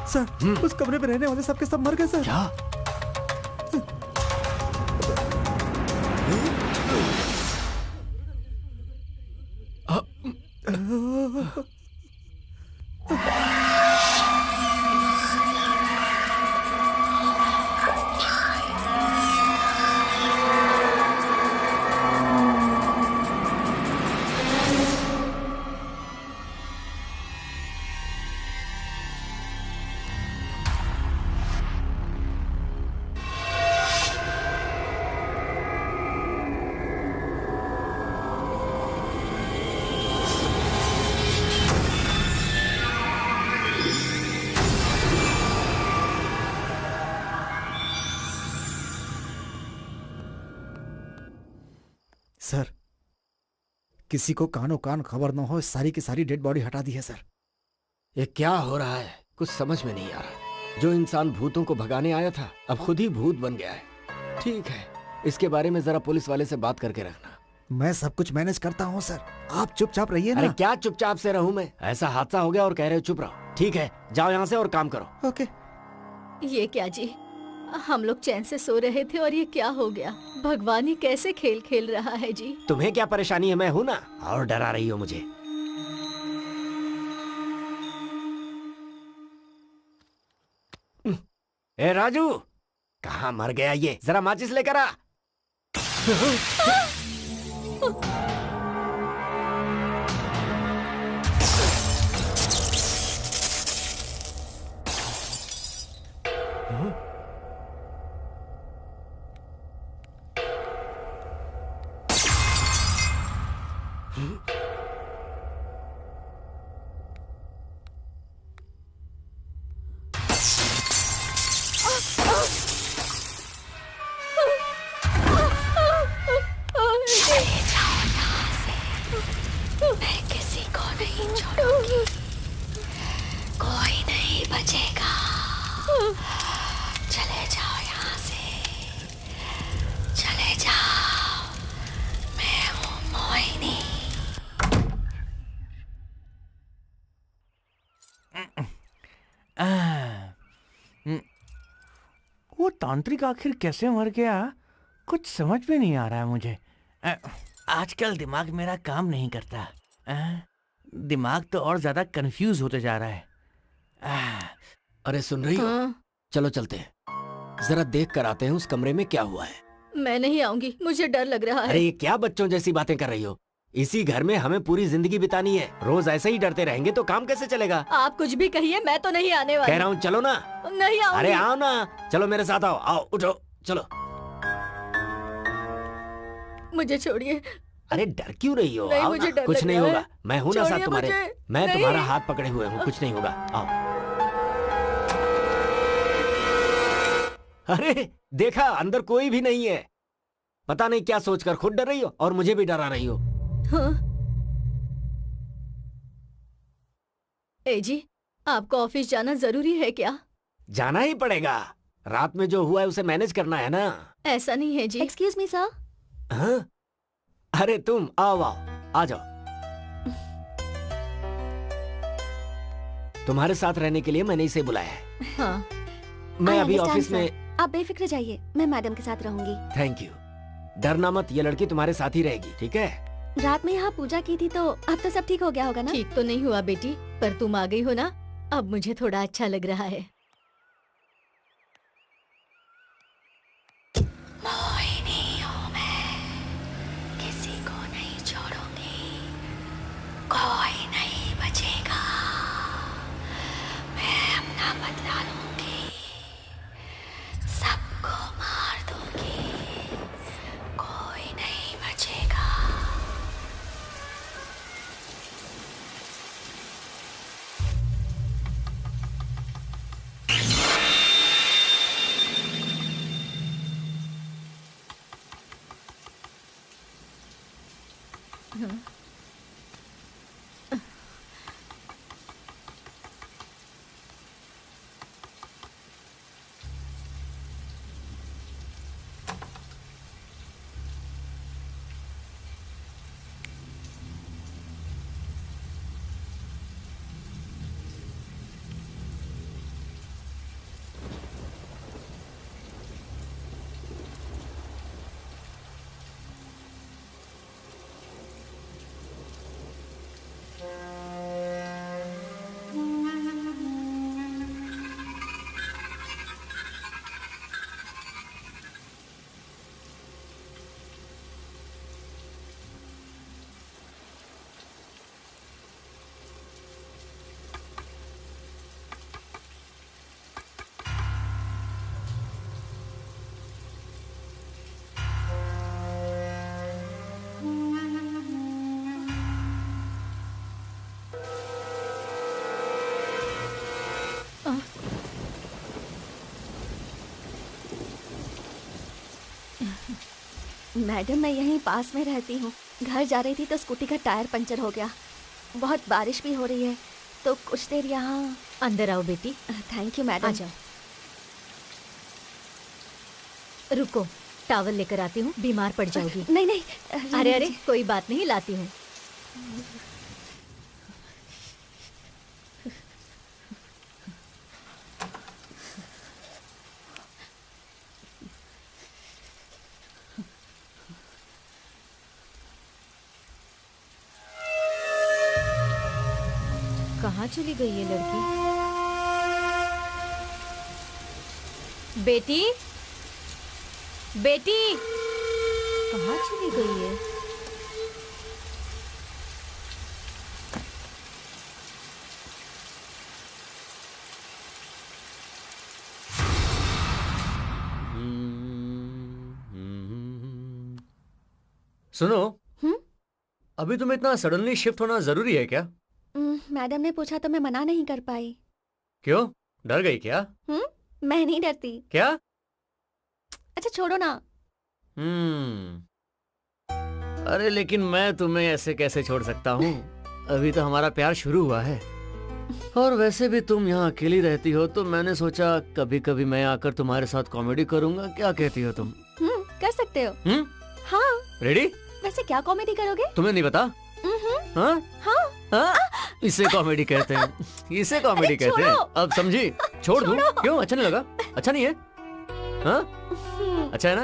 सर, उस कमरे में रहने वाले सबके सब मर गए सर। क्या? सर, किसी को कानो कान खबर न हो, सारी की सारी डेड बॉडी हटा दी है सर। ये क्या हो रहा है? कुछ समझ में नहीं आ रहा। जो इंसान भूतों को भगाने आया था अब खुद ही भूत बन गया है। ठीक है, इसके बारे में जरा पुलिस वाले से बात करके रखना। मैं सब कुछ मैनेज करता हूँ सर, आप चुपचाप रहिए ना। अरे क्या चुपचाप से रहूं मैं? ऐसा हादसा हो गया और कह रहे हो चुप रहो। ठीक है, जाओ यहाँ से और काम करो। ओके। ये क्या जी, हम लोग चैन से सो रहे थे और ये क्या हो गया? भगवान ही कैसे खेल खेल रहा है जी। तुम्हें क्या परेशानी है? मैं हूं ना, और डरा रही हो मुझे। ए राजू, कहाँ मर गया ये? जरा माचिस लेकर आ। मैं किसी को नहीं छोड़ूंगी, कोई नहीं बचेगा। चले जाओ यहाँ से, चले जाओ। मैं हूँ मोहिनी। वो तांत्रिक आखिर कैसे मर गया, कुछ समझ में नहीं आ रहा है मुझे। आजकल दिमाग मेरा काम नहीं करता। दिमाग तो और ज्यादा कंफ्यूज होते जा रहा है। अरे सुन रही हो? चलो चलते हैं, जरा देख कर आते हैं उस कमरे में क्या हुआ है। मैं नहीं आऊंगी, मुझे डर लग रहा है। अरे ये क्या बच्चों जैसी बातें कर रही हो? इसी घर में हमें पूरी जिंदगी बितानी है। रोज ऐसे ही डरते रहेंगे तो काम कैसे चलेगा? आप कुछ भी कहिए, मैं तो नहीं आने वाली। कह रहा हूँ चलो ना। नहीं आऊंगी। अरे आओ ना, चलो मेरे साथ आओ। आओ उठो, चलो। मुझे छोड़िए। अरे डर क्यों रही हो? नहीं, आओ मुझे ना, डर कुछ लग नहीं रहा होगा। है। मैं हूँ ना साथ छोड़िए तुम्हारे। मुझे। मैं नहीं। तुम्हारा हाथ पकड़े हुए हूँ, कुछ नहीं होगा। आओ। अरे देखा, अंदर कोई भी नहीं है। पता नहीं क्या सोचकर खुद डर रही हो और मुझे भी डरा रही हो। हाँ? ए जी, आपको ऑफिस जाना जरूरी है क्या? जाना ही पड़ेगा, रात में जो हुआ है उसे मैनेज करना है ना। ऐसा नहीं है जी। Excuse me sir. हाँ? अरे तुम आओ आओ, आ जाओ। तुम्हारे साथ रहने के लिए मैंने इसे बुलाया है। हाँ। मैं I अभी understand, ऑफिस sir. में। आप बेफिक्र जाइए, मैं मैडम के साथ रहूंगी। Thank you. डरना मत, ये लड़की तुम्हारे साथ ही रहेगी, ठीक है? रात में यहाँ पूजा की थी तो अब तो सब ठीक हो गया होगा ना? ठीक तो नहीं हुआ बेटी, पर तुम आ गई हो ना, अब मुझे थोड़ा अच्छा लग रहा है। मोहिनी हूँ मैं, किसी को नहीं छोड़ूंगी, कोई नहीं बचेगा। मैं अपना बदला लूंगी, सबको मार दूंगी, कोई नहीं बचेगा। मैडम मैं यहीं पास में रहती हूँ। घर जा रही थी तो स्कूटी का टायर पंचर हो गया। बहुत बारिश भी हो रही है तो कुछ देर यहाँ। अंदर आओ बेटी। Thank you madam. आ जाओ। रुको, टॉवल लेकर आती हूँ, बीमार पड़ जाओगी। नहीं नहीं, अरे अरे कोई बात नहीं, लाती हूँ। कहाँ चली गई ये लड़की? बेटी, बेटी, कहाँ चली गई है? सुनो, अभी तुम्हें इतना सडनली शिफ्ट होना जरूरी है क्या? मैडम ने पूछा तो मैं मना नहीं कर पाई। क्यों, डर गई क्या? मैं नहीं डरती। क्या? अच्छा छोड़ो ना। अरे लेकिन मैं तुम्हें ऐसे कैसे छोड़ सकता हूँ? अभी तो हमारा प्यार शुरू हुआ है। और वैसे भी तुम यहाँ अकेली रहती हो तो मैंने सोचा कभी कभी मैं आकर तुम्हारे साथ कॉमेडी करूँगा। क्या कहती हो तुम? कर सकते हो। हाँ। रेडी? वैसे क्या कॉमेडी करोगे? तुम्हें नहीं पता? हाँ? हाँ? हाँ? इसे कॉमेडी कहते हैं। इसे कॉमेडी कहते हैं। अब समझी? छोड़ दूं? क्यों, अच्छा नहीं लगा? अच्छा नहीं है? हाँ? अच्छा है ना?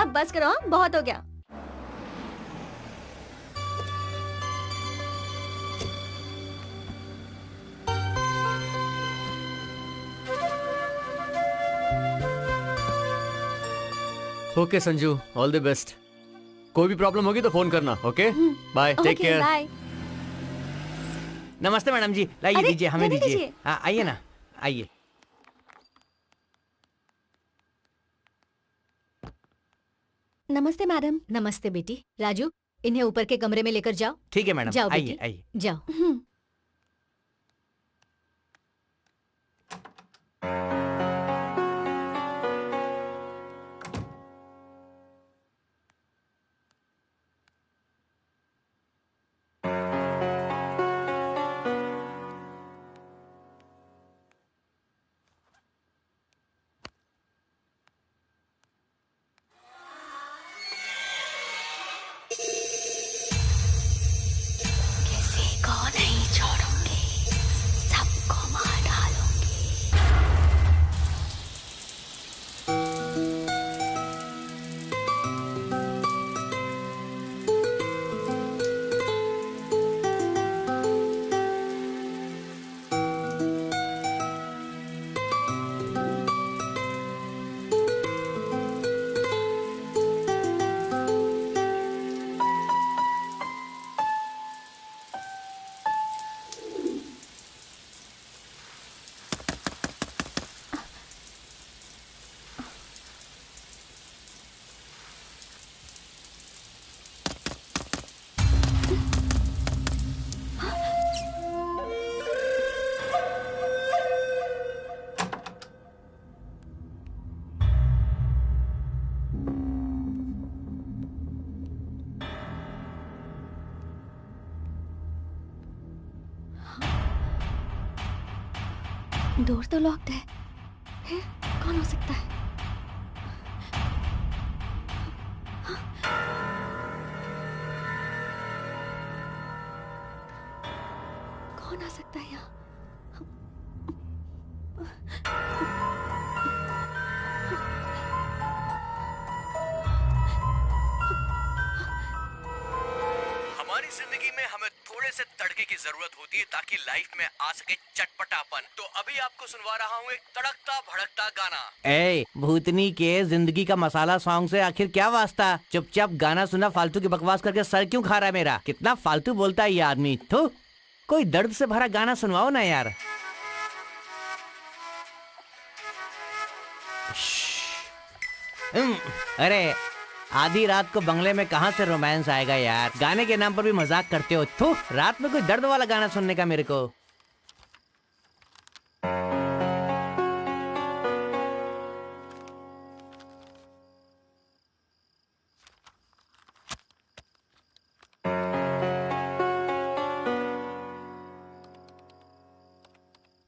अब बस करो, बहुत हो गया। Okay Sanju, all the best. कोई भी प्रॉब्लम होगी तो फोन करना। Okay bye, take care. Bye. नमस्ते मैडम जी, लाइए दीजिए, हमें दीजिए। आइए ना, आइए। नमस्ते मैडम। नमस्ते बेटी। राजू, इन्हें ऊपर के कमरे में लेकर जाओ। ठीक है मैडम, जाओ आइए बेटी, आइए। जाओ। डोर तो लॉक्ड है। फिर कौन हो सकता है? कौन आ सकता है यहाँ? हमारी जिंदगी में हमें थोड़े से तड़के की जरूरत होती है ताकि लाइफ में आ सके चटपटापन। तो अभी आपको सुनवा रहा हूँ एक तड़कता भड़कता गाना। ए भूतनी के जिंदगी का मसाला सॉन्ग से आखिर क्या वास्ता? चुपचाप गाना सुना, फालतू की बकवास करके सर क्यों खा रहा है मेरा? कितना फालतू बोलता है ये आदमी। तो कोई दर्द से भरा गाना सुनवाओ ना यार। अरे आधी रात को बंगले में कहाँ से रोमांस आएगा यार? गाने के नाम पर भी मजाक करते हो। थू, रात में कोई दर्द वाला गाना सुनने का मेरे को।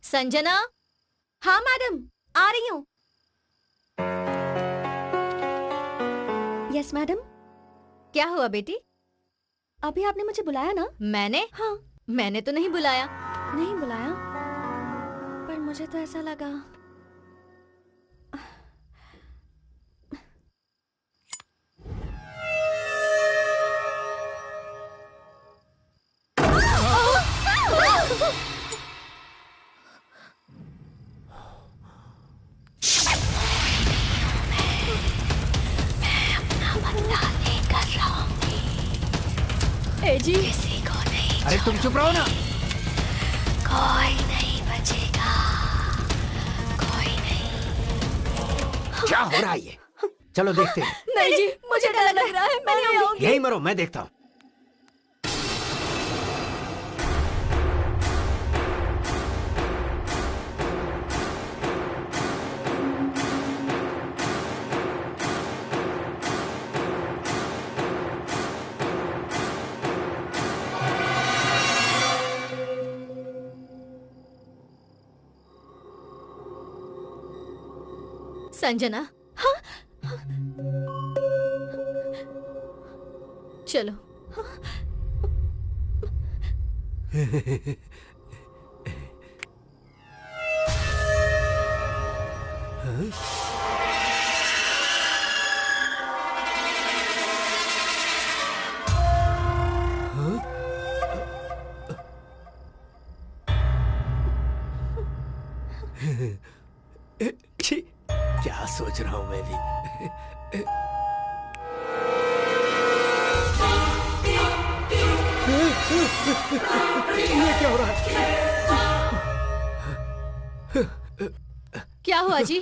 संजना। हाँ मैडम, आ रही हूँ। Yes madam. क्या हुआ बेटी? अभी आपने मुझे बुलाया ना? मैंने? हाँ। मैंने तो नहीं बुलाया। नहीं बुलाया, पर मुझे तो ऐसा लगा। जी किसी को नहीं। अरे तुम चुप रहो ना। कोई नहीं बचेगा, कोई नहीं। क्या हो रहा है ये? चलो देखते हैं। नहीं जी, मुझे डर लग रहा है, मैं नहीं आऊंगी। यही मरो, मैं देखता हूँ। संजना। हाँ? चलो। क्या सोच रहा हूँ मैं भी। ये क्या हो रहा है? क्या हुआ जी?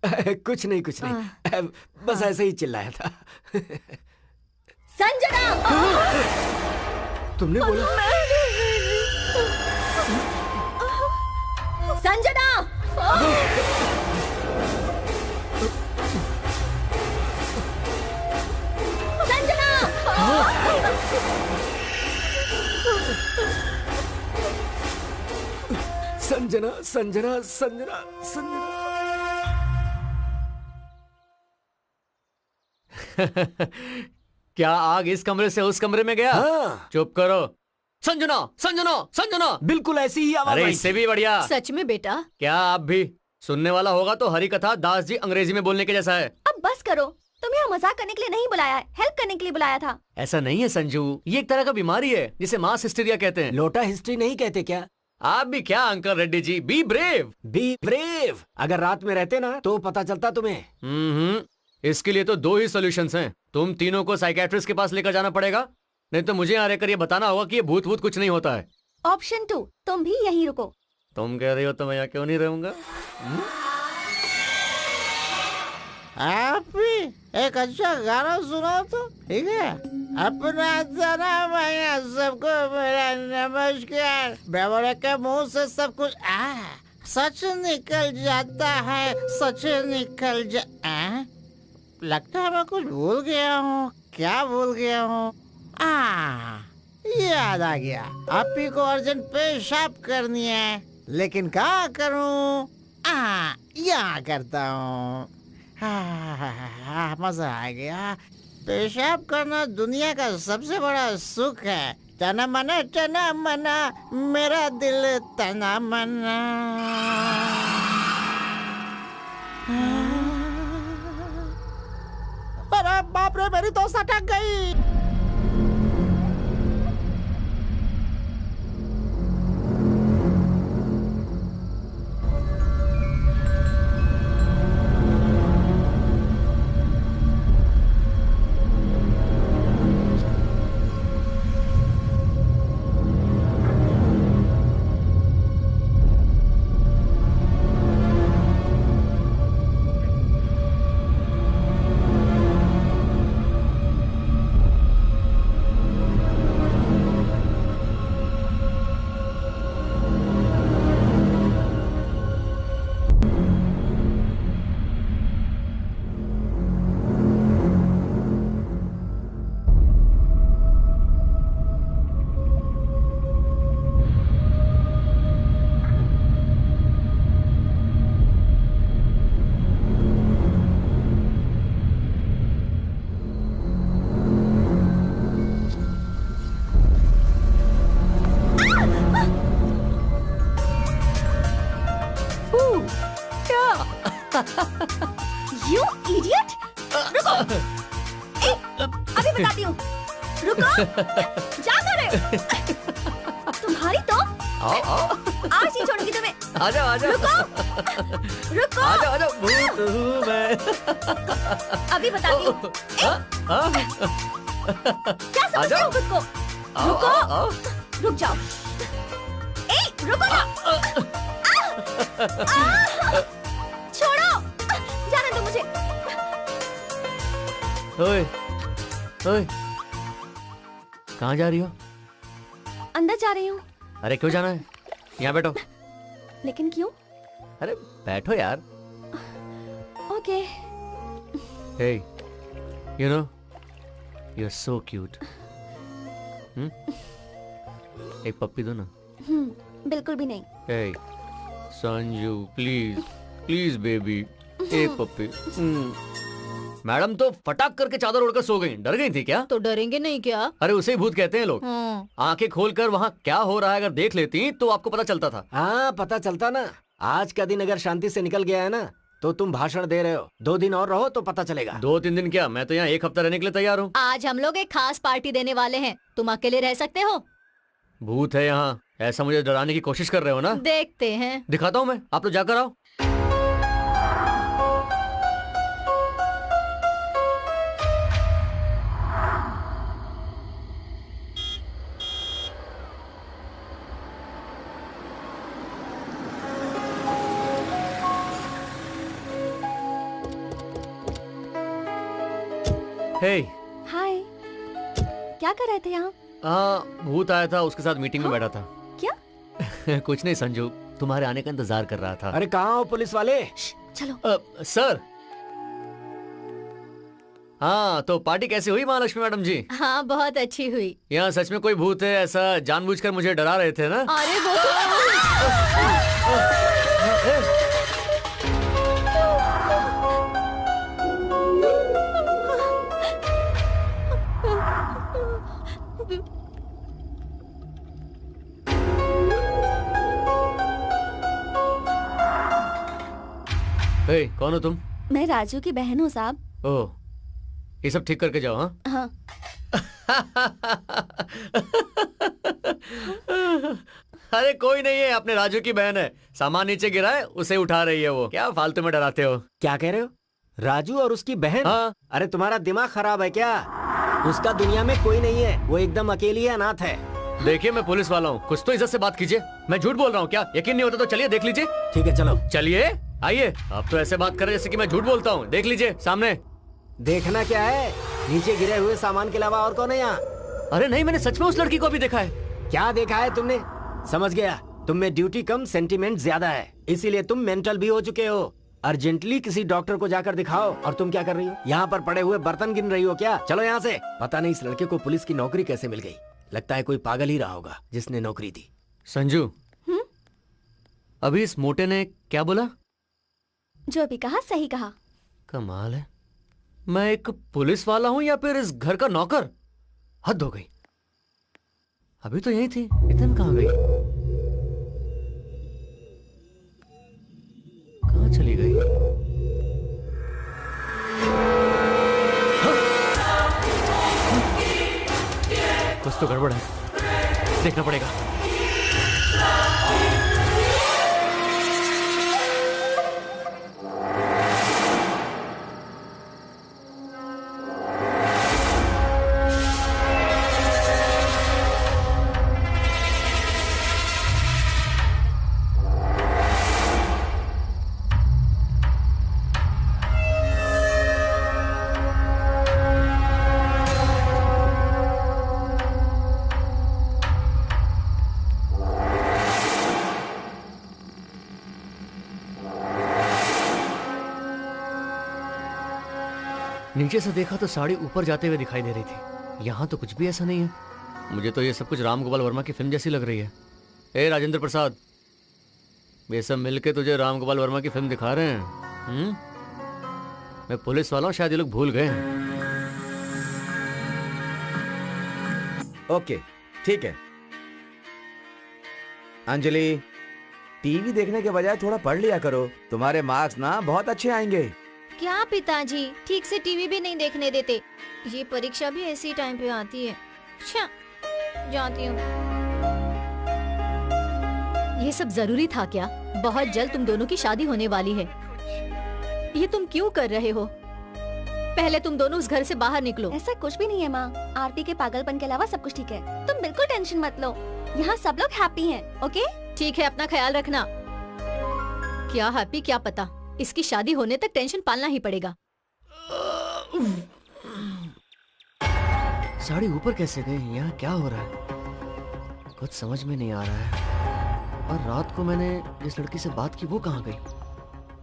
कुछ नहीं, कुछ नहीं, बस ऐसे ही चिल्लाया था। संजना! तुमने बोला? संजना! संजना, संजना, संजना, संजना। क्या आग इस कमरे से उस कमरे में गया? हाँ। चुप करो। संजना, संजना, संजना। बिल्कुल ऐसी ही आवाज। अरे इससे भी बढ़िया। सच में बेटा? क्या आप भी? सुनने वाला होगा तो हरी कथा दास जी अंग्रेजी में बोलने के जैसा है। अब बस करो, तुम्हें यहाँ मजाक करने के लिए नहीं बुलाया है, हेल्प करने के लिए बुलाया था। ऐसा नहीं है संजू, ये एक तरह का बीमारी है जिसे मास हिस्टीरिया कहते हैं। लोटा हिस्ट्री नहीं कहते क्या? आप भी क्या uncle Reddy ji, be brave. Be brave. अगर रात में रहते ना तो पता चलता तुम्हें। इसके लिए तो दो ही सॉल्यूशंस हैं। तुम तीनों को साइकियाट्रिस्ट के पास लेकर जाना पड़ेगा, नहीं तो मुझे यहाँ रहकर ये बताना होगा कि ये भूत भूत कुछ नहीं होता है। ऑप्शन 2, तुम भी यहीं रुको। तुम कह रही हो तो मैं यहाँ क्यों नहीं रहूंगा? आप भी एक अच्छा गाना सुनाओ तो, ठीक है? अपना मैया सबको मेरा नमस्कार। ब्राह्मण के मुंह से सब कुछ सच निकल जाता है, सच निकल लगता है मैं कुछ भूल गया हूँ। क्या भूल गया हूँ? याद आ गया। आप ही को अर्जेंट पेशाब करनी है, लेकिन क्या करूँ? यहाँ करता हूँ। मजा आ गया। पेशाब करना दुनिया का सबसे बड़ा सुख है। तना मना मेरा दिल तना मना। अरे बाप रे, मेरी तो सटक गई। रुको, जा करे। तुम्हारी तो आओ आओ आज नहीं छोड़ूंगी तुम्हें। आ जाओ आ जाओ रुको, रुको। आ जाओ भूत हूँ मैं। अभी बताती हूँ। क्या समझते हो खुद को? रुको, रुक जाओ। ए, रुको ना। छोड़ो, जाने दो मुझे। ओए, ओए, कहाँ जा रही हो? अंदर जा रही हूँ। अरे क्यों जाना है? यहाँ बैठो। लेकिन क्यों? अरे बैठो यार। Okay. Hey, you know, you're so cute. एक पप्पी दो ना। बिल्कुल भी नहीं। Hey, Sanju, please, please baby, एक पप्पी। मैडम तो फटाक करके चादर ओढ़कर सो गई। डर गई थी क्या? तो डरेंगे नहीं क्या? अरे उसे ही भूत कहते हैं लोग। आंखें खोलकर वहाँ क्या हो रहा है अगर देख लेती तो आपको पता चलता था। हाँ पता चलता ना। आज का दिन अगर शांति से निकल गया है ना तो तुम भाषण दे रहे हो। 2 दिन और रहो तो पता चलेगा। 2-3 दिन क्या, मैं तो यहाँ 1 हफ्ता रहने के लिए तैयार हूँ। आज हम लोग एक खास पार्टी देने वाले हैं, तुम अकेले रह सकते हो? भूत है यहाँ, ऐसा मुझे डराने की कोशिश कर रहे हो ना? देखते हैं। दिखाता हूँ मैं, आप लोग जाकर आओ। हे हाय, क्या कर रहे थे यहाँ? भूत आया था, उसके साथ मीटिंग में बैठा था। क्या? कुछ नहीं संजू, तुम्हारे आने का इंतजार कर रहा था। अरे कहाँ हो पुलिस वाले? चलो। सर। हाँ तो पार्टी कैसी हुई महालक्ष्मी मैडम जी? हाँ बहुत अच्छी हुई। यहाँ सच में कोई भूत है ऐसा जानबूझकर मुझे डरा रहे थे ना? अरे वो कौन हो तुम? मैं राजू की बहन हूँ साहब। ओह, ये सब ठीक करके जाओ। हाँ अरे कोई नहीं है, अपने राजू की बहन है। सामान नीचे गिरा है, उसे उठा रही है वो। क्या फालतू में डराते हो? क्या कह रहे हो? राजू और उसकी बहन? हाँ। अरे तुम्हारा दिमाग खराब है क्या? उसका दुनिया में कोई नहीं है, वो एकदम अकेली है, अनाथ है। देखिए मैं पुलिस वाला हूँ, कुछ तो इज्जत से बात कीजिए। मैं झूठ बोल रहा हूँ क्या? यकीन नहीं होता तो चलिए देख लीजिए। ठीक है चलो। चलिए आइए। आप तो ऐसे बात कर रहे जैसे कि मैं झूठ बोलता हूँ। देख लीजिए सामने। देखना क्या है? नीचे गिरे हुए सामान के अलावा और कौन है यहाँ? अरे नहीं, मैंने सच में उस लड़की को भी देखा है। क्या देखा है तुमने? समझ गया, तुम में ड्यूटी कम सेंटीमेंट ज्यादा है, इसीलिए तुम मेंटल भी हो चुके हो। अर्जेंटली किसी डॉक्टर को जाकर दिखाओ। और तुम क्या कर रही हो? यहाँ पर पड़े हुए बर्तन गिन रही हो क्या? चलो यहाँ से। पता नहीं इस लड़के को पुलिस की नौकरी कैसे मिल गई। लगता है कोई पागल ही रहा होगा जिसने नौकरी दी। संजू, अभी इस मोटे ने क्या बोला? जो भी कहा सही कहा। कमाल है, मैं एक पुलिस वाला हूँ या फिर इस घर का नौकर? हद हो गई। अभी तो यही थी, इतने कहाँ गई? कहाँ चली गई? कुछ तो गड़बड़ है, देखना पड़ेगा। नीचे से देखा तो साड़ी ऊपर जाते हुए दिखाई दे रही थी। यहाँ तो कुछ भी ऐसा नहीं है। मुझे तो ये सब कुछ राम गोपाल वर्मा की फिल्म जैसी लग रही है। ए राजेंद्र प्रसाद, ये सब मिलके तुझे राम गोपाल वर्मा की फिल्म दिखा रहे हैं। मैं पुलिस वाला हूँ, शायद ये लोग भूल गए हैं। ओके ठीक है। अंजलि, टीवी देखने के बजाय थोड़ा पढ़ लिया करो, तुम्हारे मार्क्स ना बहुत अच्छे आएंगे। क्या पिताजी, ठीक से टीवी भी नहीं देखने देते। ये परीक्षा भी ऐसी टाइम पे आती है। अच्छा, जाती हूँ। ये सब जरूरी था क्या? बहुत जल्द तुम दोनों की शादी होने वाली है। ये तुम क्यों कर रहे हो? पहले तुम दोनों उस घर से बाहर निकलो। ऐसा कुछ भी नहीं है माँ, आरती के पागलपन के अलावा सब कुछ ठीक है। तुम बिल्कुल टेंशन मत लो, यहाँ सब लोग हैप्पी हैं, ओके? ठीक है, अपना ख्याल रखना। क्या हैप्पी क्या पता, इसकी शादी होने तक टेंशन पालना ही पड़ेगा। साड़ी ऊपर कैसे गई? यहाँ क्या हो रहा है? कुछ समझ में नहीं आ रहा है। और रात को मैंने जिस लड़की से बात की वो कहाँ गई?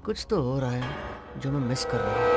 कुछ तो हो रहा है जो मैं मिस कर रहा हूँ।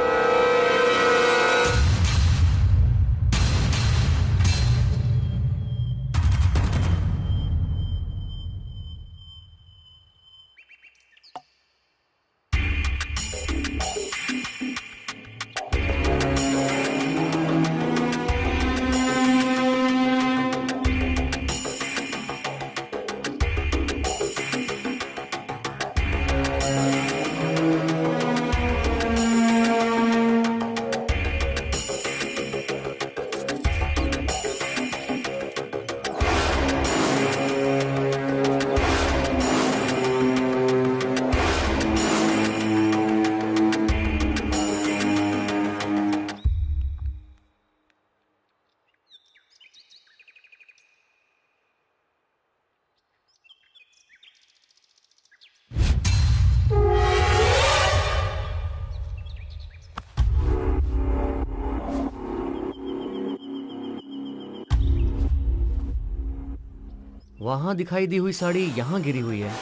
वहां दिखाई दी हुई साड़ी यहां गिरी हुई है।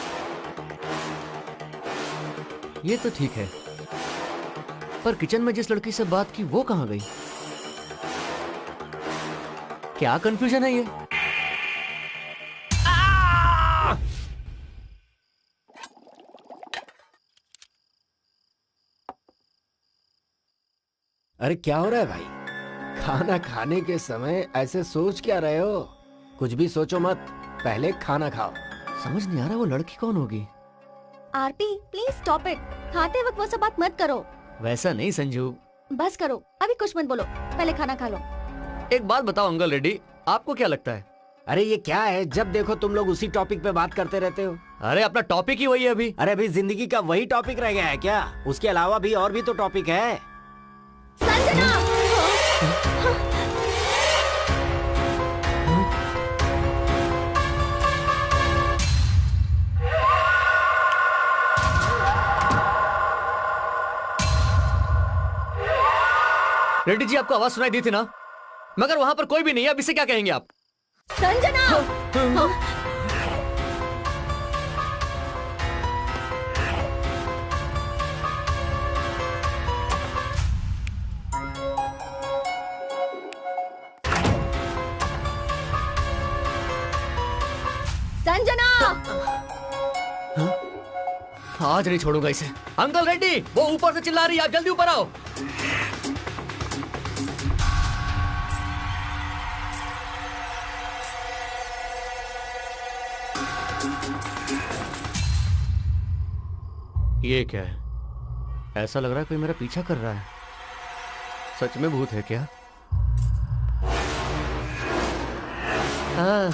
ये तो ठीक है, पर किचन में जिस लड़की से बात की वो कहां गई? क्या कंफ्यूजन है ये? अरे क्या हो रहा है भाई? खाना खाने के समय ऐसे सोच क्या रहे हो? कुछ भी सोचो मत, पहले खाना खाओ। समझ नहीं आ रहा वो लड़की कौन होगी? आरती प्लीज स्टॉप इट, खाते वक्त वो सब बात मत करो। वैसा नहीं संजू। बस करो, अभी कुछ मत बोलो, पहले खाना खा लो। एक बात बताओ अंकल रेड्डी, आपको क्या लगता है? अरे ये क्या है, जब देखो तुम लोग उसी टॉपिक पे बात करते रहते हो। अरे अपना टॉपिक ही वही है अभी। अरे अभी जिंदगी का वही टॉपिक रह गया है क्या? उसके अलावा भी और भी तो टॉपिक है। संजना! रेड्डी जी आपको आवाज सुनाई दी थी ना, मगर वहां पर कोई भी नहीं है। अब इसे क्या कहेंगे आप? संजना! संजना! आज नहीं छोड़ूंगा इसे। अंकल रेड्डी, वो ऊपर से चिल्ला रही है, आप जल्दी ऊपर आओ। ये क्या है? ऐसा लग रहा है कोई मेरा पीछा कर रहा है। सच में भूत है क्या? हाँ।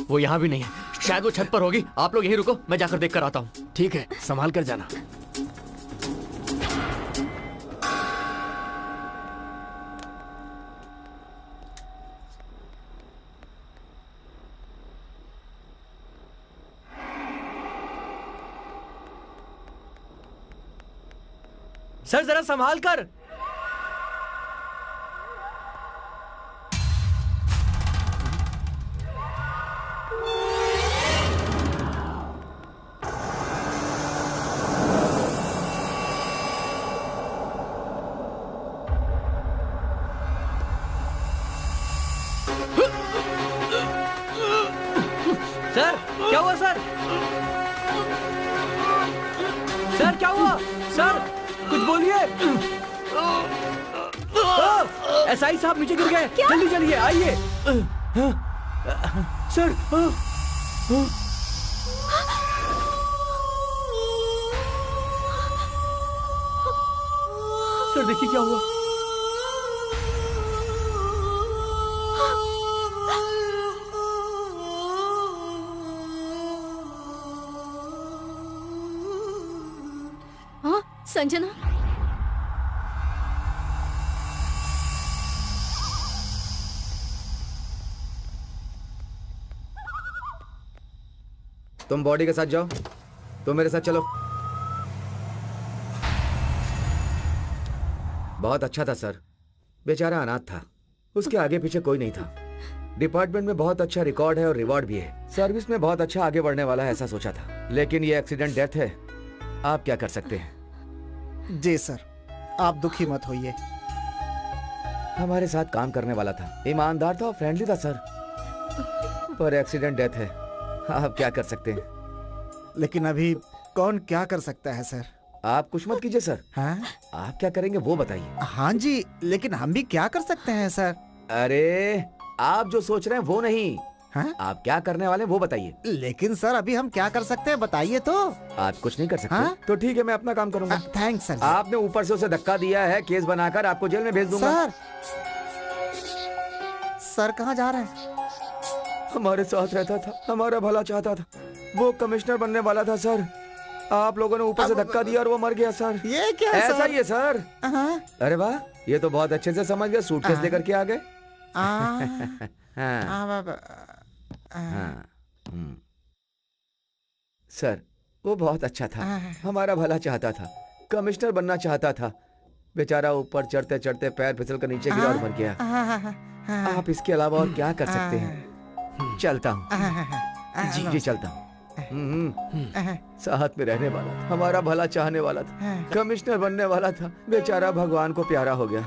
वो यहां भी नहीं है, शायद वो छत पर होगी। आप लोग यहीं रुको, मैं जाकर देख कर आता हूं। ठीक है, संभाल कर जाना। सर जरा संभाल कर। सर क्या हुआ सर? सर क्या हुआ? सर कुछ बोलिए। एसआई साहब नीचे गिर गए, जल्दी चलिए, आइए। सर सर देखिए क्या हुआ। हाँ संजना, तुम बॉडी के साथ जाओ, तुम मेरे साथ चलो। बहुत अच्छा था सर, बेचारा अनाथ था, उसके आगे पीछे कोई नहीं था। डिपार्टमेंट में बहुत अच्छा रिकॉर्ड है और रिवॉर्ड भी है, सर्विस में बहुत अच्छा आगे बढ़ने वाला है ऐसा सोचा था, लेकिन ये एक्सीडेंट डेथ है। आप क्या कर सकते हैं? जी सर, आप दुखी मत होइए। हमारे साथ काम करने वाला था, ईमानदार था और फ्रेंडली था सर, पर एक्सीडेंट डेथ है। आप क्या कर सकते हैं? लेकिन अभी कौन क्या कर सकता है सर? आप कुछ मत कीजिए सर। हाँ? आप क्या करेंगे वो बताइए। हाँ जी, लेकिन हम भी क्या कर सकते हैं सर? अरे आप जो सोच रहे हैं वो नहीं। हाँ? आप क्या करने वाले हैं वो बताइए। लेकिन सर अभी हम क्या कर सकते हैं बताइए तो। आप कुछ नहीं कर सकते? हाँ? तो ठीक है, मैं अपना काम करूंगा। Thanks sir. आपने ऊपर से उसे धक्का दिया है, केस बनाकर आपको जेल में भेज दूंगा। सर कहाँ जा रहे हैं? हमारे साथ रहता था, हमारा भला चाहता था, वो कमिश्नर बनने वाला था सर। आप लोगों ने ऊपर से धक्का दिया और वो मर गया सर। ये क्या ऐसा सर? ही है सर। अरे वाह, ये तो बहुत अच्छे से समझ गए, सूटकेस लेकर के आ गए। सर वो बहुत अच्छा था, हमारा भला चाहता था, कमिश्नर बनना चाहता था। बेचारा ऊपर चढ़ते चढ़ते पैर फिसल कर नीचे गिरा और मर गया। आप इसके अलावा और क्या कर सकते हैं? चलता हूँ जी, चलता हूँ। साथ में रहने वाला था, हमारा भला चाहने वाला था, कमिश्नर बनने वाला था, बेचारा भगवान को प्यारा हो गया।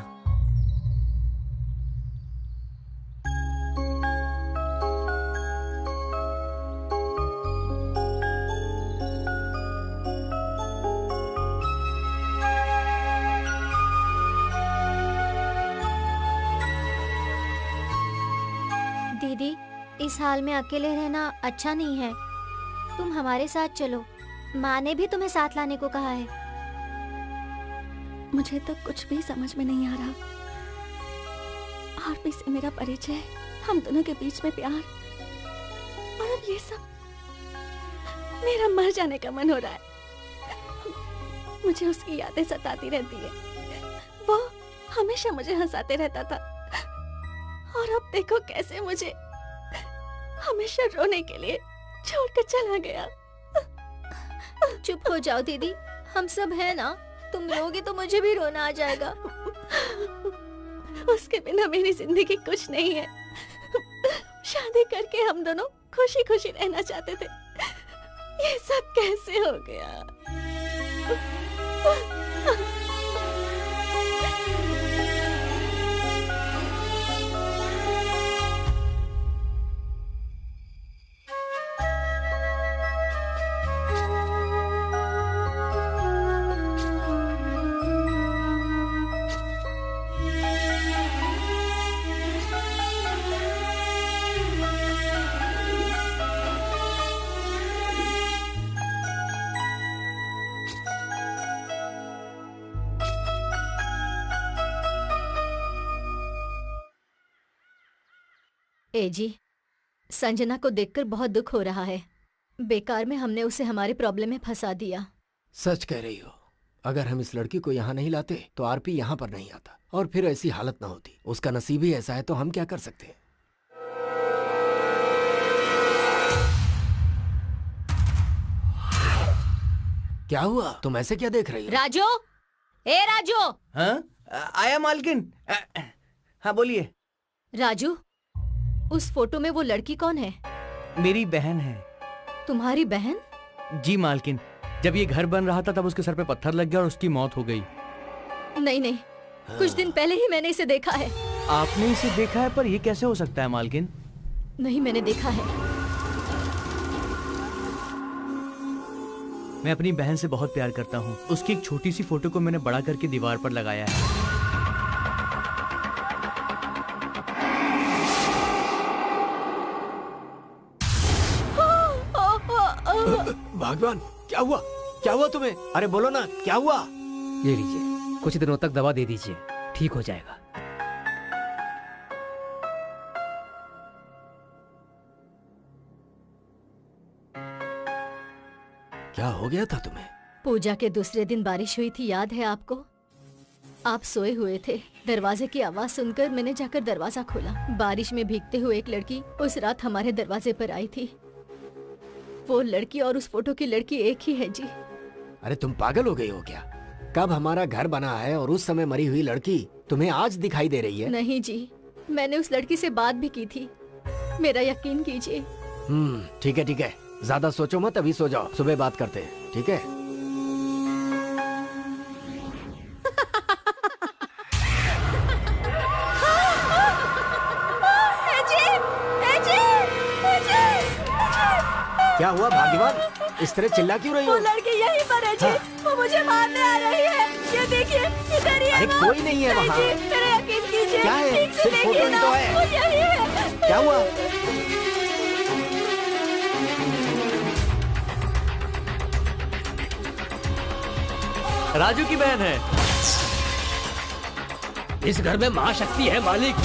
दीदी, इस हाल में अकेले रहना अच्छा नहीं है, तुम हमारे साथ चलो। माँ ने भी तुम्हें साथ लाने को कहा है। मुझे तो कुछ भी समझ में नहीं आ रहा। आरपी से मेरा परिचय, हम दोनों के बीच में प्यार, और अब ये सब। मेरा मर जाने का मन हो रहा है। मुझे उसकी यादें सताती रहती है। वो हमेशा मुझे हंसाते रहता था, और अब देखो कैसे मुझे हमेशा रोने के लिए छोड़कर चला गया। चुप हो जाओ दीदी, हम सब हैं ना। तुम रोगी तो मुझे भी रोना आ जाएगा। उसके बिना मेरी जिंदगी कुछ नहीं है। शादी करके हम दोनों खुशी खुशी रहना चाहते थे, ये सब कैसे हो गया? ए जी, संजना को देखकर बहुत दुख हो रहा है। बेकार में हमने उसे हमारे प्रॉब्लम में फंसा दिया। सच कह रही हो। अगर हम इस लड़की को यहाँ नहीं लाते तो आरपी यहाँ पर नहीं आता, और फिर ऐसी हालत ना होती। उसका नसीब ही ऐसा है, तो हम क्या कर सकते हैं? क्या हुआ? तुम ऐसे क्या देख रही हो? राजू, ए राजू। हाँ? आया मालकिन। हाँ बोलिए। राजू, उस फोटो में वो लड़की कौन है? मेरी बहन है। तुम्हारी बहन? जी मालकिन, जब ये घर बन रहा था तब उसके सर पे पत्थर लग गया और उसकी मौत हो गई। नहीं नहीं, कुछ दिन पहले ही मैंने इसे देखा है। आपने इसे देखा है? पर ये कैसे हो सकता है मालकिन? नहीं, मैंने देखा है। मैं अपनी बहन से बहुत प्यार करता हूँ। उसकी एक छोटी सी फोटो को मैंने बड़ा करके दीवार पर लगाया है। भगवान, क्या हुआ? क्या हुआ तुम्हें? अरे बोलो ना, क्या हुआ? ये लीजिए, कुछ दिनों तक दवा दे दीजिए, ठीक हो जाएगा। क्या हो गया था तुम्हें? पूजा के दूसरे दिन बारिश हुई थी, याद है आपको? आप सोए हुए थे। दरवाजे की आवाज सुनकर मैंने जाकर दरवाजा खोला। बारिश में भीगते हुए एक लड़की उस रात हमारे दरवाजे पर आई थी। वो लड़की और उस फोटो की लड़की एक ही है जी। अरे तुम पागल हो गई हो क्या? कब हमारा घर बना है और उस समय मरी हुई लड़की तुम्हें आज दिखाई दे रही है? नहीं जी, मैंने उस लड़की से बात भी की थी, मेरा यकीन कीजिए। ठीक है ठीक है, ज्यादा सोचो मत, अभी सो जाओ, सुबह बात करते हैं, ठीक है? क्या हुआ भाग्यवान, इस तरह चिल्ला क्यों रही हो? वो लड़की यहीं पर है जी। हाँ। वो मुझे मारने आ रही है, ये देखिए इधर ही है। अरे कोई नहीं है वहाँ। मेरा यकीन कीजिए। क्या है? ठीक से सिर्फ फोटो ही तो है। वो यही है। क्या हुआ? राजू की बहन है। इस घर में महाशक्ति है मालिक।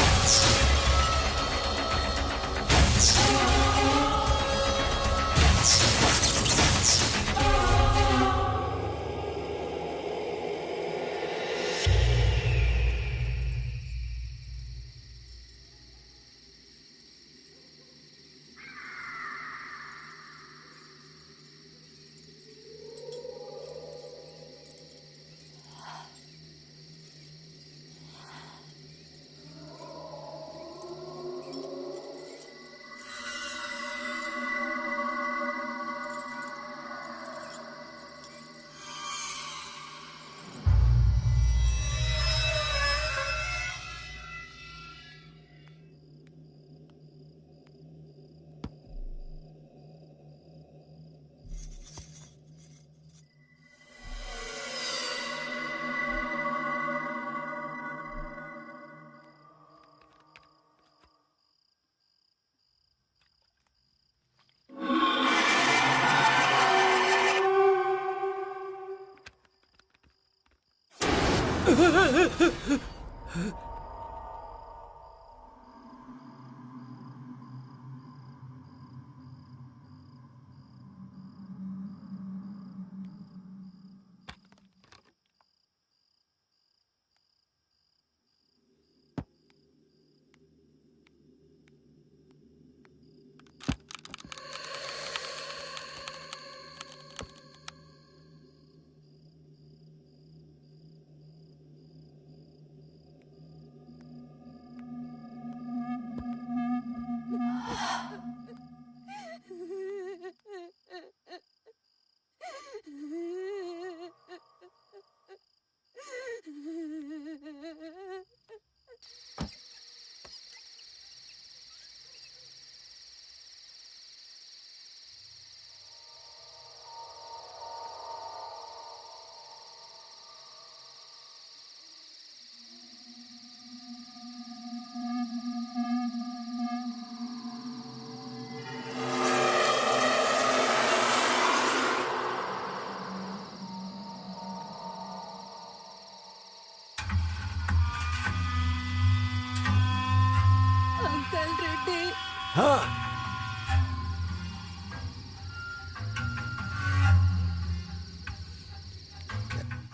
हाँ।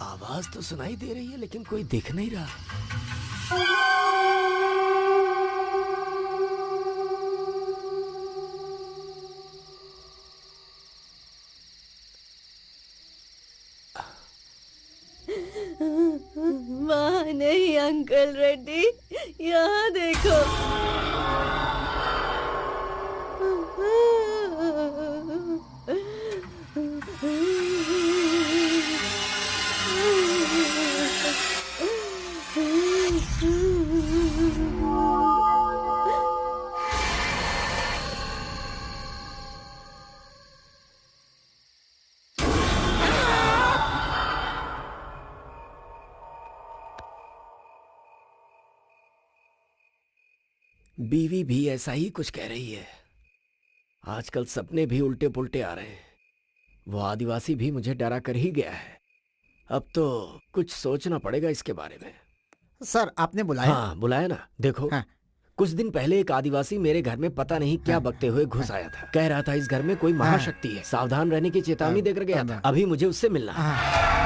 आवाज तो सुनाई दे रही है लेकिन कोई दिख नहीं रहा। वहाँ नहीं अंकल रेड्डी, यहाँ देखो। बीवी भी ऐसा ही कुछ कह रही है। आजकल सपने भी उल्टे पुल्टे आ रहे हैं। वो आदिवासी भी मुझे डरा कर ही गया है। अब तो कुछ सोचना पड़ेगा इसके बारे में। सर आपने बुलाया? हाँ बुलाया ना। देखो हाँ। कुछ दिन पहले एक आदिवासी मेरे घर में पता नहीं क्या बकते हुए घुस आया था। कह रहा था इस घर में कोई महाशक्ति है, सावधान रहने की चेतावनी देकर गया था। अभी मुझे उससे मिलना है।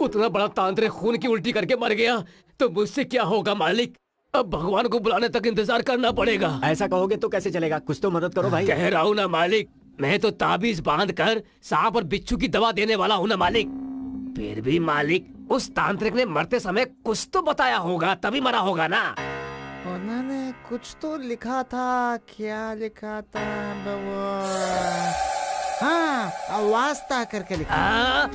उतना बड़ा तांत्रिक खून की उल्टी करके मर गया तो मुझसे क्या होगा मालिक? अब भगवान को बुलाने तक इंतजार करना पड़ेगा। ऐसा कहोगे तो कैसे चलेगा? कुछ तो मदद करो भाई। कह रहा हूँ ना मालिक, मैं तो ताबीज बांध कर सांप और बिच्छू की दवा देने वाला हूँ ना मालिक। फिर भी मालिक, उस तांत्रिक ने मरते समय कुछ तो बताया होगा, तभी मरा होगा ना। उन्होंने कुछ तो लिखा था। क्या लिखा था? हाँ, वास्ता करके लिखा।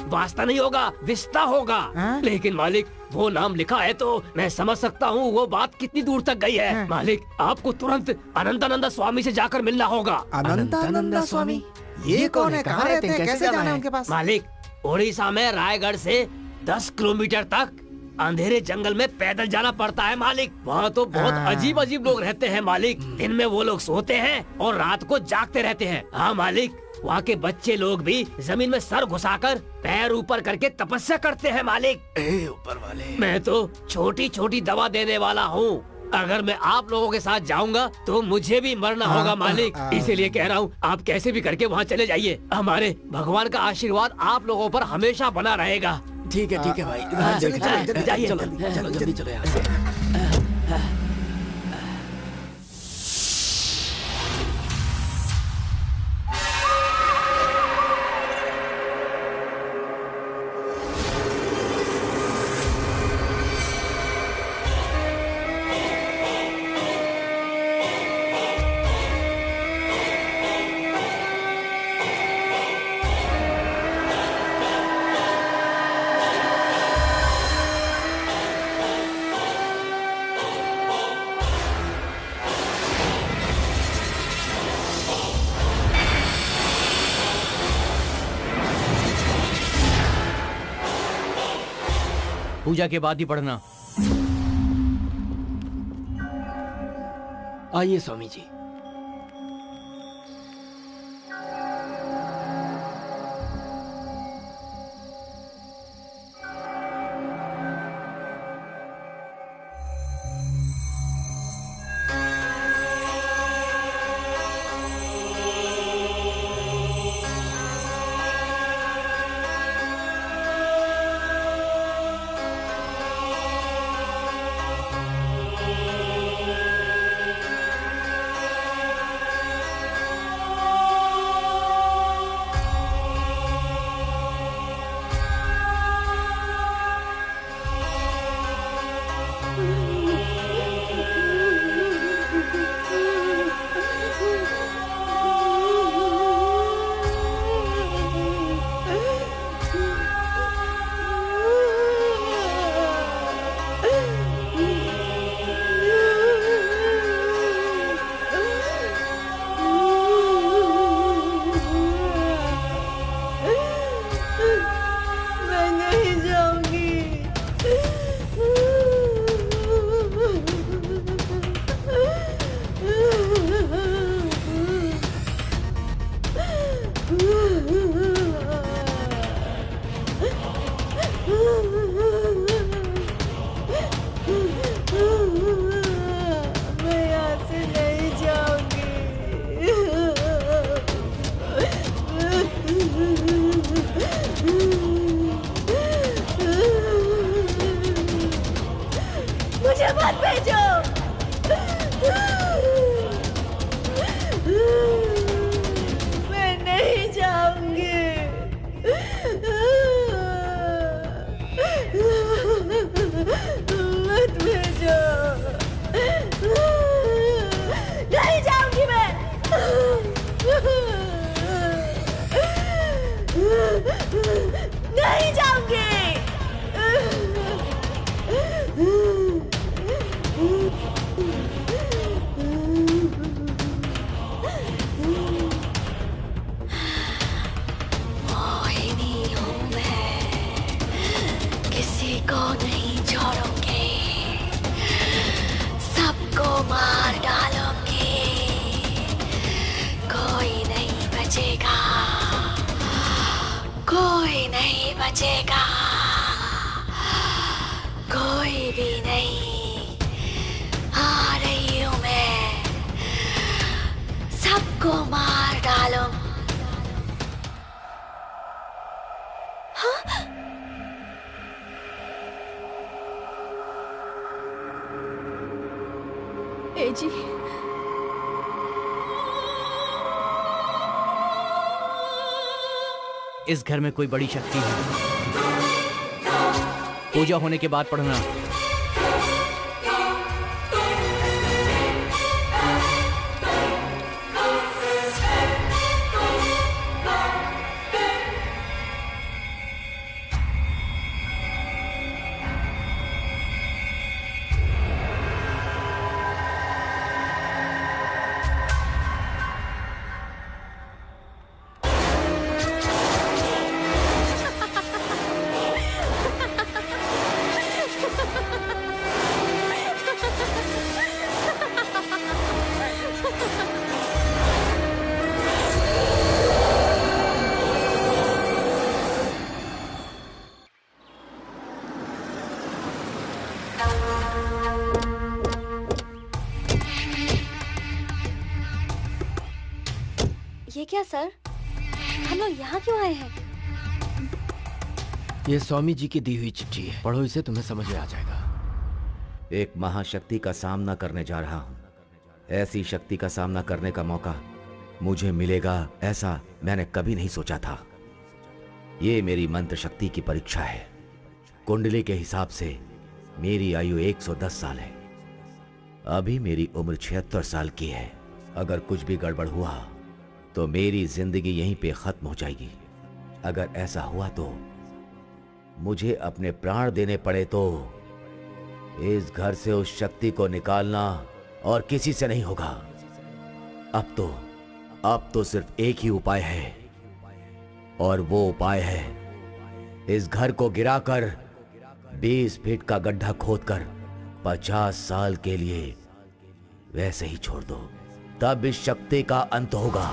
वास्ता नहीं होगा, विस्ता होगा। लेकिन मालिक वो नाम लिखा है तो मैं समझ सकता हूँ वो बात कितनी दूर तक गई है। मालिक आपको तुरंत अनंतानंदा स्वामी से जाकर मिलना होगा। अनंतानंदा स्वामी? ये कौन है? कहाँ रहते हैं? कैसे जाना है उनके पास? मालिक उड़ीसा में रायगढ़ से 10 किलोमीटर तक अंधेरे जंगल में पैदल जाना पड़ता है मालिक। वहाँ तो बहुत अजीब अजीब लोग रहते हैं मालिक। दिन में वो लोग सोते हैं और रात को जागते रहते हैं। हाँ मालिक, वहाँ के बच्चे लोग भी जमीन में सर घुसाकर पैर ऊपर करके तपस्या करते हैं मालिक। ऊपर वाले। मैं तो छोटी छोटी दवा देने वाला हूँ। अगर मैं आप लोगों के साथ जाऊंगा तो मुझे भी मरना होगा मालिक। इसीलिए कह रहा हूँ आप कैसे भी करके वहाँ चले जाइए। हमारे भगवान का आशीर्वाद आप लोगों पर हमेशा बना रहेगा। ठीक है भाई, जाइए। चलो जल्दी चलो यहाँ से। पूजा के बाद ही पढ़ना। आइए स्वामी जी। बचेगा, कोई नहीं बचेगा, कोई भी नहीं। आ रही हूँ मैं, सबको मार डालूं। हाँ? ए जी, इस घर में कोई बड़ी शक्ति है। पूजा होने के बाद पढ़ना। ये क्या सर, हम लोग यहाँ क्यों आए हैं? ये स्वामी जी की दी हुई चिट्ठी है, पढ़ो इसे, तुम्हें समझ में आ जाएगा। एक महाशक्ति का सामना करने जा रहा हूं। ऐसी शक्ति का सामना करने का मौका मुझे मिलेगा, ऐसा मैंने कभी नहीं सोचा था। ये मेरी मंत्र शक्ति की परीक्षा है। कुंडली के हिसाब से मेरी आयु 110 साल है। अभी मेरी उम्र 76 साल की है। अगर कुछ भी गड़बड़ हुआ तो मेरी जिंदगी यहीं पे खत्म हो जाएगी। अगर ऐसा हुआ तो मुझे अपने प्राण देने पड़े तो इस घर से उस शक्ति को निकालना और किसी से नहीं होगा। अब तो सिर्फ एक ही उपाय है, और वो उपाय है इस घर को गिराकर 20 फीट का गड्ढा खोदकर 50 साल के लिए वैसे ही छोड़ दो, तब इस शक्ति का अंत होगा।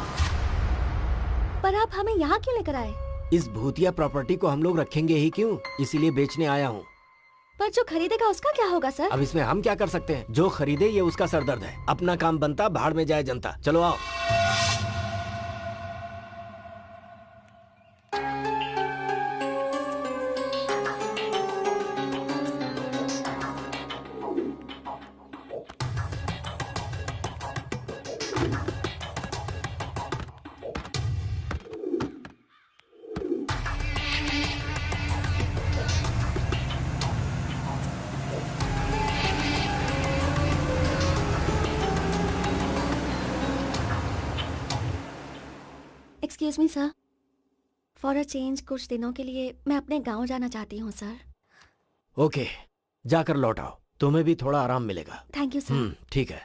पर आप हमें यहाँ क्यों लेकर आए? इस भूतिया प्रॉपर्टी को हम लोग रखेंगे ही क्यों, इसीलिए बेचने आया हूँ। पर जो खरीदेगा उसका क्या होगा सर? अब इसमें हम क्या कर सकते हैं? जो खरीदे ये उसका सरदर्द है। अपना काम बनता, भाड़ में जाए जनता। चलो आओ। Excuse me sir, for a change कुछ दिनों के लिए मैं अपने गांव जाना चाहती हूँ सर। ओके, जाकर लौट आओ, तुम्हें भी थोड़ा आराम मिलेगा। Thank you sir. ठीक है।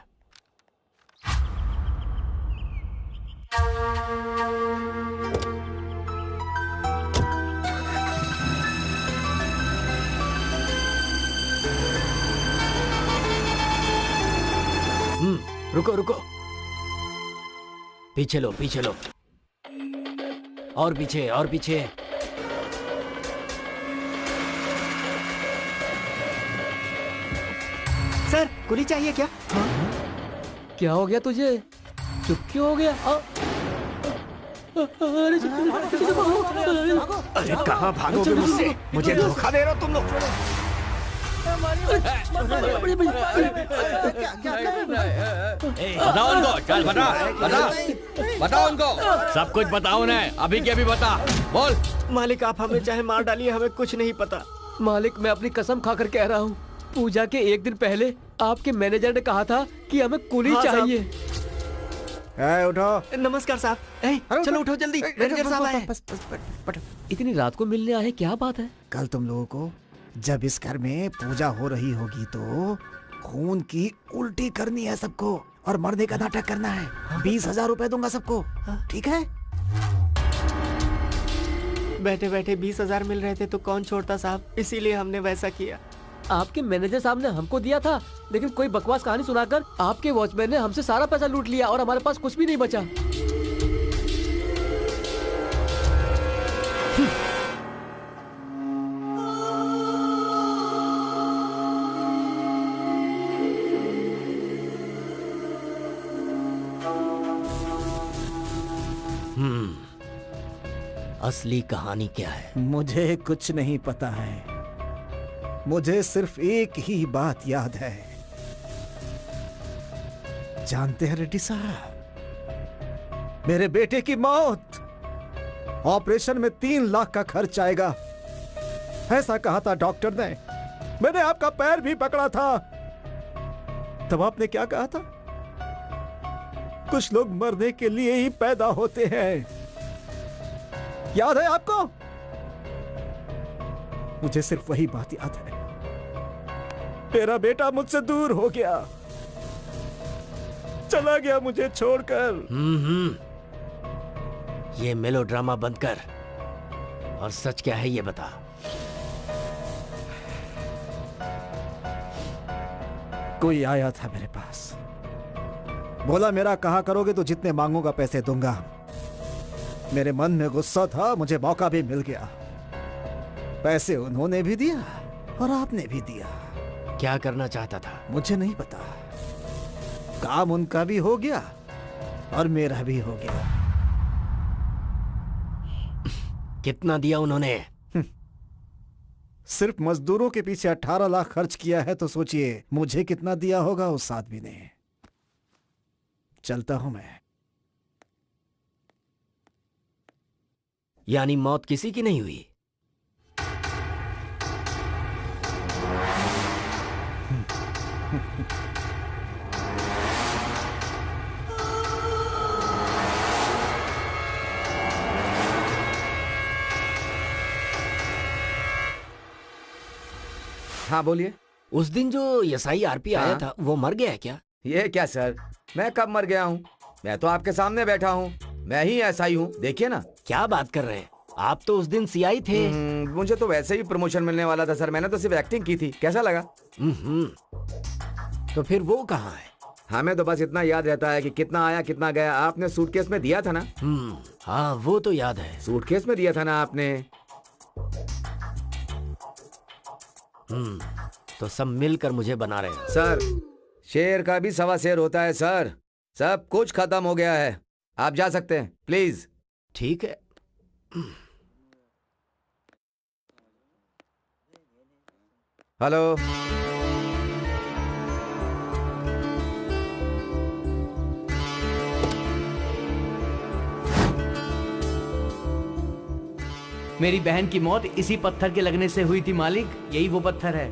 रुको रुको, पीछे लो पीछे लो, और पीछे और पीछे। सर कुली चाहिए क्या? क्या हो गया तुझे? चुप क्यों हो गया? अरे कहाँ भागोगे मुझसे? मुझे धोखा दे रहे हो तुम लोग। बताओ उनको, चल बताओ उनको, सब कुछ बताओ ना, अभी के अभी बता, बोल। मालिक आप हमें चाहे मार डालिए, हमें कुछ नहीं पता। मालिक मैं अपनी कसम खाकर कह रहा हूँ, पूजा के एक दिन पहले आपके मैनेजर ने कहा था कि हमें कुली चाहिए। उठो। नमस्कार साहब। चलो उठो जल्दी, मैनेजर साहब आए। इतनी रात को मिलने आए, क्या बात है? कल तुम लोगों को जब इस घर में पूजा हो रही होगी तो खून की उल्टी करनी है सबको, और मरने का नाटक करना है। 20,000 रुपए दूंगा सबको, ठीक है? बैठे बैठे 20,000 मिल रहे थे तो कौन छोड़ता साहब, इसीलिए हमने वैसा किया। आपके मैनेजर साहब ने हमको दिया था, लेकिन कोई बकवास कहानी सुनाकर आपके वॉचमैन ने हमसे सारा पैसा लूट लिया और हमारे पास कुछ भी नहीं बचा। असली कहानी क्या है? मुझे कुछ नहीं पता है। मुझे सिर्फ एक ही बात याद है। जानते हैं रेड्डी साहब, मेरे बेटे की मौत, ऑपरेशन में 3 लाख का खर्च आएगा, ऐसा कहा था डॉक्टर ने। मैंने आपका पैर भी पकड़ा था। तब आपने क्या कहा था? कुछ लोग मरने के लिए ही पैदा होते हैं। याद है आपको? मुझे सिर्फ वही बात याद है। मेरा बेटा मुझसे दूर हो गया, चला गया मुझे छोड़कर। ये मेलोड्रामा बंद कर और सच क्या है ये बता। कोई आया था मेरे पास, बोला मेरा कहा करोगे तो जितने मांगूंगा पैसे दूंगा। मेरे मन में गुस्सा था, मुझे मौका भी मिल गया। पैसे उन्होंने भी दिया और आपने भी दिया। क्या करना चाहता था? मुझे नहीं पता। काम उनका भी हो गया और मेरा भी हो गया। कितना दिया उन्होंने? सिर्फ मजदूरों के पीछे 18 लाख खर्च किया है, तो सोचिए मुझे कितना दिया होगा उस आदमी ने। चलता हूं मैं। यानी मौत किसी की नहीं हुई? हाँ बोलिए। उस दिन जो एसआई आरपी आया था वो मर गया है क्या? ये क्या सर, मैं कब मर गया हूँ? मैं तो आपके सामने बैठा हूँ, मैं ही एसआई हूँ, देखिए ना। क्या बात कर रहे हैं आप? तो उस दिन सीआई थे। मुझे तो वैसे ही प्रमोशन मिलने वाला था सर, मैंने तो सिर्फ एक्टिंग की थी। कैसा लगा? तो फिर वो कहाँ है? हमें तो बस इतना याद रहता है कि कितना आया कितना गया। आपने सूटकेस में दिया था ना? हाँ वो तो याद है। सूटकेस में दिया था ना आपने? तो सब मिलकर मुझे बना रहे हैं। सर, शेर का भी 1.25 शेर होता है सर। सब कुछ खत्म हो गया है, आप जा सकते हैं प्लीज। ठीक है। हेलो, मेरी बहन की मौत इसी पत्थर के लगने से हुई थी मालिक। यही वो पत्थर है।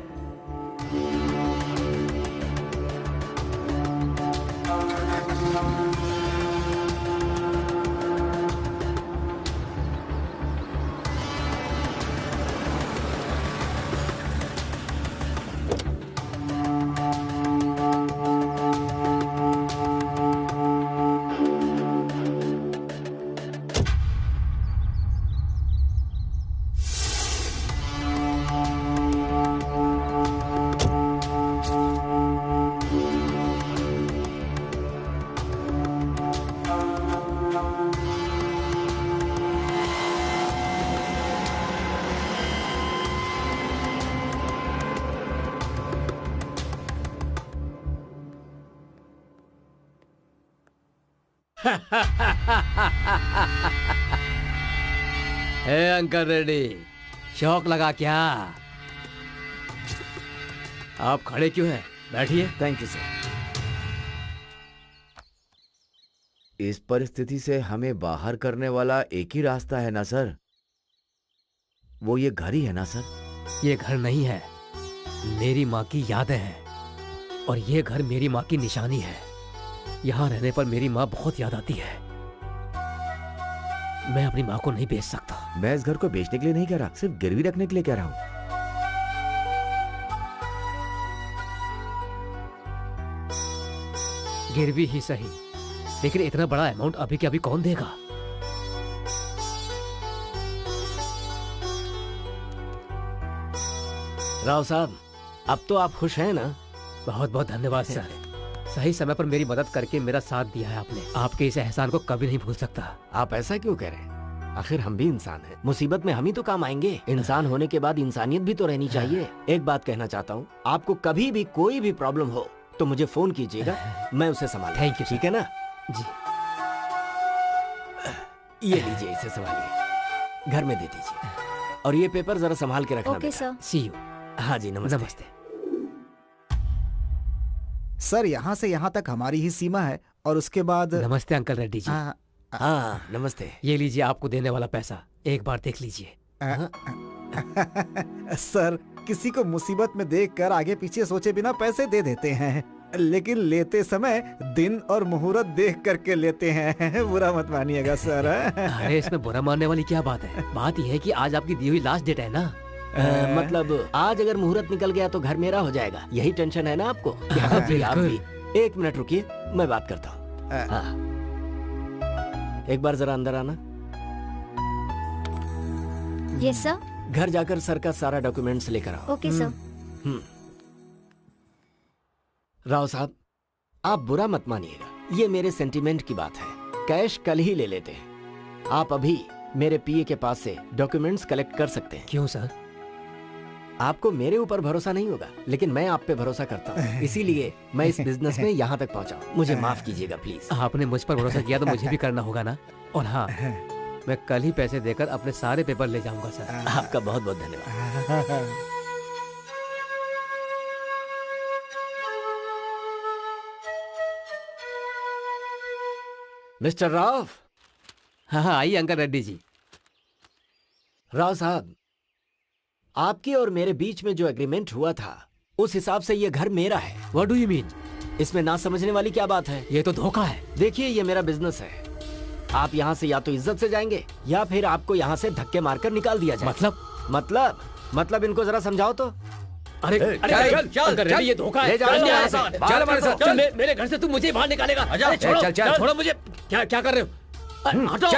अंकल रेड्डी, शौक लगा क्या? आप खड़े क्यों हैं? बैठिए। Thank you sir. इस परिस्थिति से हमें बाहर करने वाला एक ही रास्ता है ना सर? वो ये घर ही है ना सर? ये घर नहीं है, मेरी माँ की यादें हैं। और ये घर मेरी माँ की निशानी है। यहाँ रहने पर मेरी माँ बहुत याद आती है। मैं अपनी माँ को नहीं बेच सकता। मैं इस घर को बेचने के लिए नहीं कह रहा, सिर्फ गिरवी रखने के लिए कह रहा हूँ। गिरवी ही सही, लेकिन इतना बड़ा अमाउंट अभी के अभी कौन देगा? राव साहब, अब तो आप खुश हैं ना? बहुत बहुत धन्यवाद सर। सही समय पर मेरी मदद करके मेरा साथ दिया है आपने। आपके इस एहसान को कभी नहीं भूल सकता। आप ऐसा क्यों कह रहे हैं? आखिर हम भी इंसान हैं। मुसीबत में हम ही तो काम आएंगे। इंसान होने के बाद इंसानियत भी तो रहनी चाहिए। एक बात कहना चाहता हूँ, आपको कभी भी कोई भी प्रॉब्लम हो तो मुझे फोन कीजिएगा, मैं उसे संभालूंगा। Thank you. ठीक है ना? जी। ये लीजिए, इसे संभालिए, घर में दे दीजिए। और ये पेपर जरा संभाल के रखना। Okay sir. See you. हाँ जी, नमस्ते। नमस्ते। सर, यहाँ से यहाँ तक हमारी ही सीमा है और उसके बाद। नमस्ते अंकल रेड्डी जी। हाँ नमस्ते। ये लीजिए आपको देने वाला पैसा, एक बार देख लीजिए। सर, किसी को मुसीबत में देखकर आगे पीछे सोचे बिना पैसे दे देते हैं, लेकिन लेते समय दिन और मुहूर्त देख करके लेते हैं। बुरा मत मानिएगा सर। अरे इसमें बुरा मानने वाली क्या बात है? बात यह है कि आज आपकी दी हुई लास्ट डेट है ना। मतलब आज अगर मुहूर्त निकल गया तो घर मेरा हो जाएगा, यही टेंशन है ना आपको? आप भी। एक मिनट रुकिए, मैं बात करता हूँ। एक बार जरा अंदर आना। Yes sir. घर जाकर सर का सारा डॉक्यूमेंट्स लेकर आओ। Okay sir. राव साहब, आप बुरा मत मानिएगा, ये मेरे सेंटीमेंट की बात है। कैश कल ही ले लेते हैं। आप अभी मेरे पीए के पास से डॉक्यूमेंट्स कलेक्ट कर सकते हैं। क्यों सर? आपको मेरे ऊपर भरोसा नहीं होगा, लेकिन मैं आप पे भरोसा करता हूँ, इसीलिए मैं इस बिजनेस में यहाँ तक पहुँचा। मुझे माफ कीजिएगा प्लीज। आपने मुझ पर भरोसा किया तो मुझे भी करना होगा ना। और हाँ, मैं कल ही पैसे देकर अपने सारे पेपर ले जाऊंगा सर। आपका बहुत बहुत धन्यवाद। मिस्टर राव। हाँ आइए अंकल रेड्डी जी। राव साहब, आपके और मेरे बीच में जो एग्रीमेंट हुआ था उस हिसाब से ये घर मेरा है। What do you mean? इसमें ना समझने वाली क्या बात है? ये तो धोखा है। देखिए, ये मेरा बिजनेस है। आप यहाँ से या तो इज्जत से जाएंगे या फिर आपको यहाँ से धक्के मारकर निकाल दिया जाए। मतलब इनको जरा समझाओ तो। अरे अंकल रेड्डी, ये धोखा है। चल हमारे साथ। मेरे घर से तू मुझे बाहर निकालेगा। छोड़ो मुझे। क्या कर रहे हो? हटो।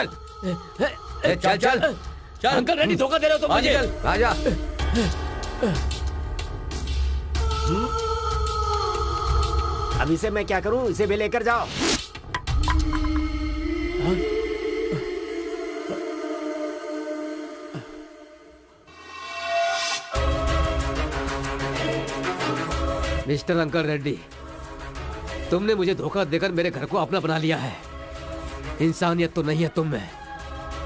चल अंकल रेड्डी, धोखा दे रहे हो तुम मुझे। आजा। अब इसे मैं क्या करूं? इसे भी लेकर जाओ। मिस्टर अंकल रेड्डी, तुमने मुझे धोखा देकर मेरे घर को अपना बना लिया है। इंसानियत तो नहीं है तुम में।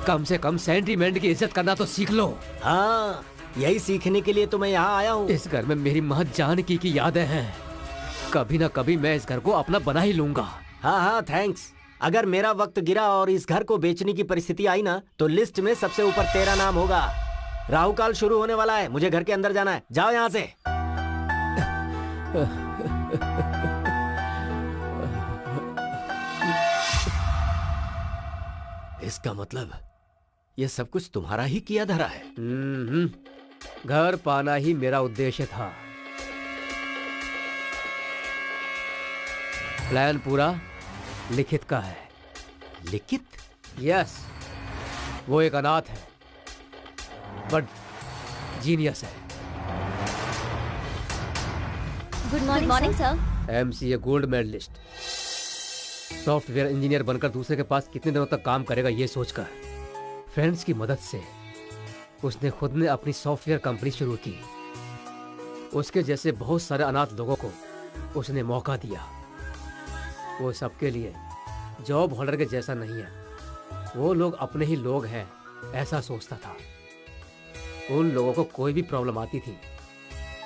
कम से कम सेंटीमेंट की इज्जत करना तो सीख लो। हाँ, यही सीखने के लिए तो मैं यहाँ आया हूँ। इस घर में मेरी माँ जानकी की यादें हैं। कभी ना कभी मैं इस घर को अपना बना ही लूंगा। हाँ, थैंक्स। अगर मेरा वक्त गिरा और इस घर को बेचने की परिस्थिति आई ना, तो लिस्ट में सबसे ऊपर तेरा नाम होगा। राहु काल शुरू होने वाला है, मुझे घर के अंदर जाना है। जाओ यहाँ से। इसका मतलब ये सब कुछ तुम्हारा ही किया धरा है। घर पाना ही मेरा उद्देश्य था। प्लान पूरा लिखित का है। लिखित? यस, वो एक अनाथ है बट जीनियस है। Good morning sir. MCA gold medallist. Software engineer बनकर दूसरे के पास कितने दिनों तक काम करेगा ये सोचकर फ्रेंड्स की मदद से उसने खुद ने अपनी सॉफ्टवेयर कंपनी शुरू की। उसके जैसे बहुत सारे अनाथ लोगों को उसने मौका दिया। वो सबके लिए जॉब होल्डर के जैसा नहीं है, वो लोग अपने ही लोग हैं ऐसा सोचता था। उन लोगों को कोई भी प्रॉब्लम आती थी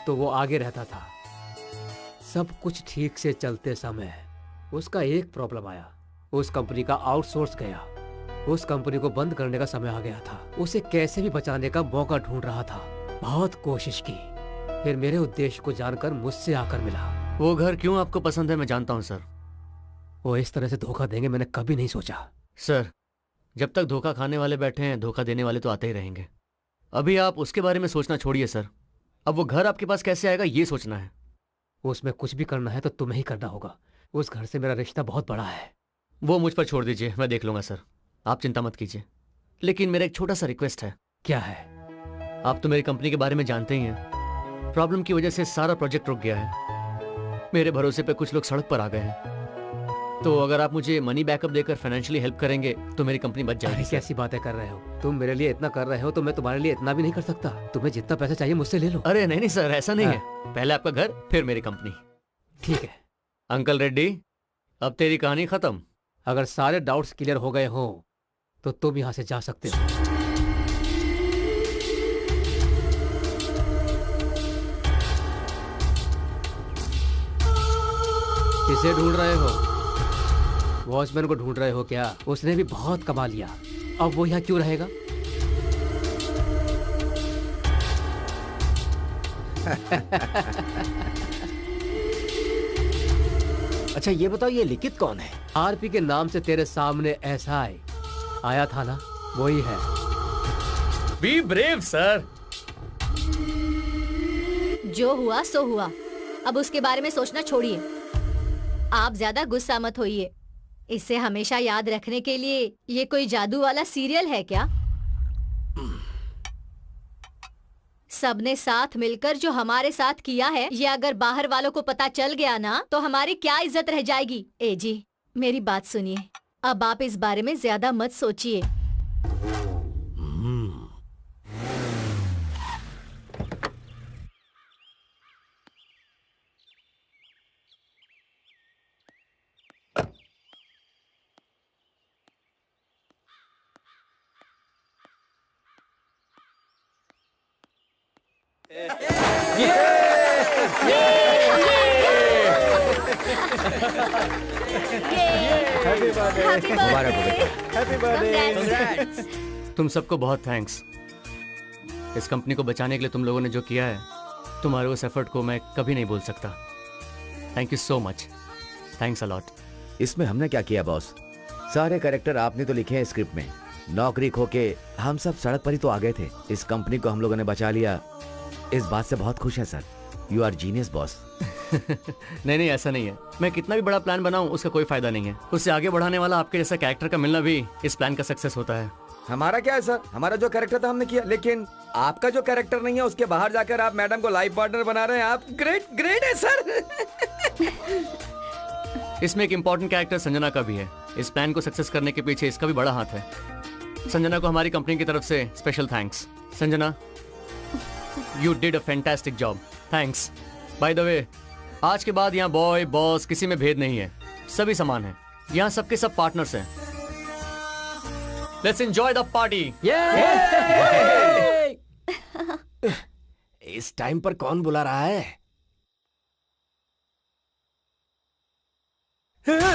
तो वो आगे रहता था। सब कुछ ठीक से चलते समय उसका एक प्रॉब्लम आया। उस कंपनी का आउटसोर्स गया। उस कंपनी को बंद करने का समय आ गया था। उसे कैसे भी बचाने का मौका ढूंढ रहा था। बहुत कोशिश की, फिर मेरे उद्देश्य को जानकर मुझसे आकर मिला। वो घर क्यों आपको पसंद है मैं जानता हूँ सर। वो इस तरह से धोखा देंगे मैंने कभी नहीं सोचा। सर, जब तक धोखा खाने वाले बैठे हैं, धोखा देने वाले तो आते ही रहेंगे। अभी आप उसके बारे में सोचना छोड़िए सर। अब वो घर आपके पास कैसे आएगा ये सोचना है। उसमें कुछ भी करना है तो तुम्हें ही करना होगा। उस घर से मेरा रिश्ता बहुत बड़ा है। वो मुझ पर छोड़ दीजिए, मैं देख लूंगा सर। आप चिंता मत कीजिए। लेकिन मेरा एक छोटा सा रिक्वेस्ट है। क्या है? आप तो मेरी कंपनी के बारे में जानते ही हैं। प्रॉब्लम की वजह से सारा प्रोजेक्ट रुक गया है। मेरे भरोसे पे कुछ लोग सड़क पर आ गए हैं। तो अगर आप मुझे मनी बैकअप देकर फाइनेंशियली हेल्प करेंगे तो मेरी कंपनी बच जाएगी। कैसी बातें कर रहे हो तुम? मेरे लिए इतना कर रहे हो तो मैं तुम्हारे लिए इतना भी नहीं कर सकता। तुम्हें जितना पैसा चाहिए मुझसे ले लो। अरे नहीं सर, ऐसा नहीं है। पहले आपका घर फिर मेरी कंपनी। ठीक है अंकल रेड्डी, अब तेरी कहानी खत्म। अगर सारे डाउट्स क्लियर हो गए हो तो तुम यहाँ से जा सकते हो। किसे ढूंढ रहे हो? वॉचमैन को ढूंढ रहे हो क्या? उसने भी बहुत कमा लिया, अब वो यहाँ क्यों रहेगा? अच्छा ये बताओ, ये लिखित कौन है? आरपी के नाम से तेरे सामने ऐसा आया था ना, वही है। Be brave sir. जो हुआ सो हुआ, अब उसके बारे में सोचना छोड़िए। आप ज्यादा गुस्सा मत होइए। इसे हमेशा याद रखने के लिए ये कोई जादू वाला सीरियल है क्या? सबने साथ मिलकर जो हमारे साथ किया है, ये अगर बाहर वालों को पता चल गया ना, तो हमारी क्या इज्जत रह जाएगी। ए जी, मेरी बात सुनिए, अब आप इस बारे में ज्यादा मत सोचिए। तुम सबको बहुत थैंक्स। इस कंपनी को बचाने के लिए तुम लोगों ने जो किया है, तुम्हारे उस एफर्ट को मैं कभी नहीं भूल सकता। Thank you so much. Thanks a lot. इसमें हमने क्या किया बॉस? सारे कैरेक्टर आपने तो लिखे हैं स्क्रिप्ट में। नौकरी खो के हम सब सड़क पर ही तो आ गए थे। इस कंपनी को हम लोगों ने बचा लिया, इस बात से बहुत खुश है sir. You are genius boss. नहीं ऐसा नहीं है। मैं कितना भी बड़ा प्लान बनाऊं उसका कोई फायदा नहीं है। उससे आगे बढ़ाने वाला आपके जैसा कैरेक्टर का मिलना भी इस प्लान का सक्सेस होता है। हमारा क्या है सर, हमारा जो कैरेक्टर था हमने किया, लेकिन आपका जो कैरेक्टर नहीं है उसके बाहर जाकर आप मैडम को लाइफ पार्टनर बना रहे हैं। आप ग्रेट है सर। इसमें एक इम्पोर्टेंट कैरेक्टर संजना का भी है। इस प्लान को सक्सेस करने के पीछे इसका भी बड़ा हाथ है। संजना को हमारी कंपनी की तरफ से special thanks. Sanjana, you did a fantastic job. Thanks. By the way, आज के बाद यहाँ बॉय बॉस किसी में भेद नहीं है, सभी समान हैं। यहाँ सबके सब पार्टनर्स हैं। Let's enjoy the party. इस टाइम पर कौन बुला रहा है?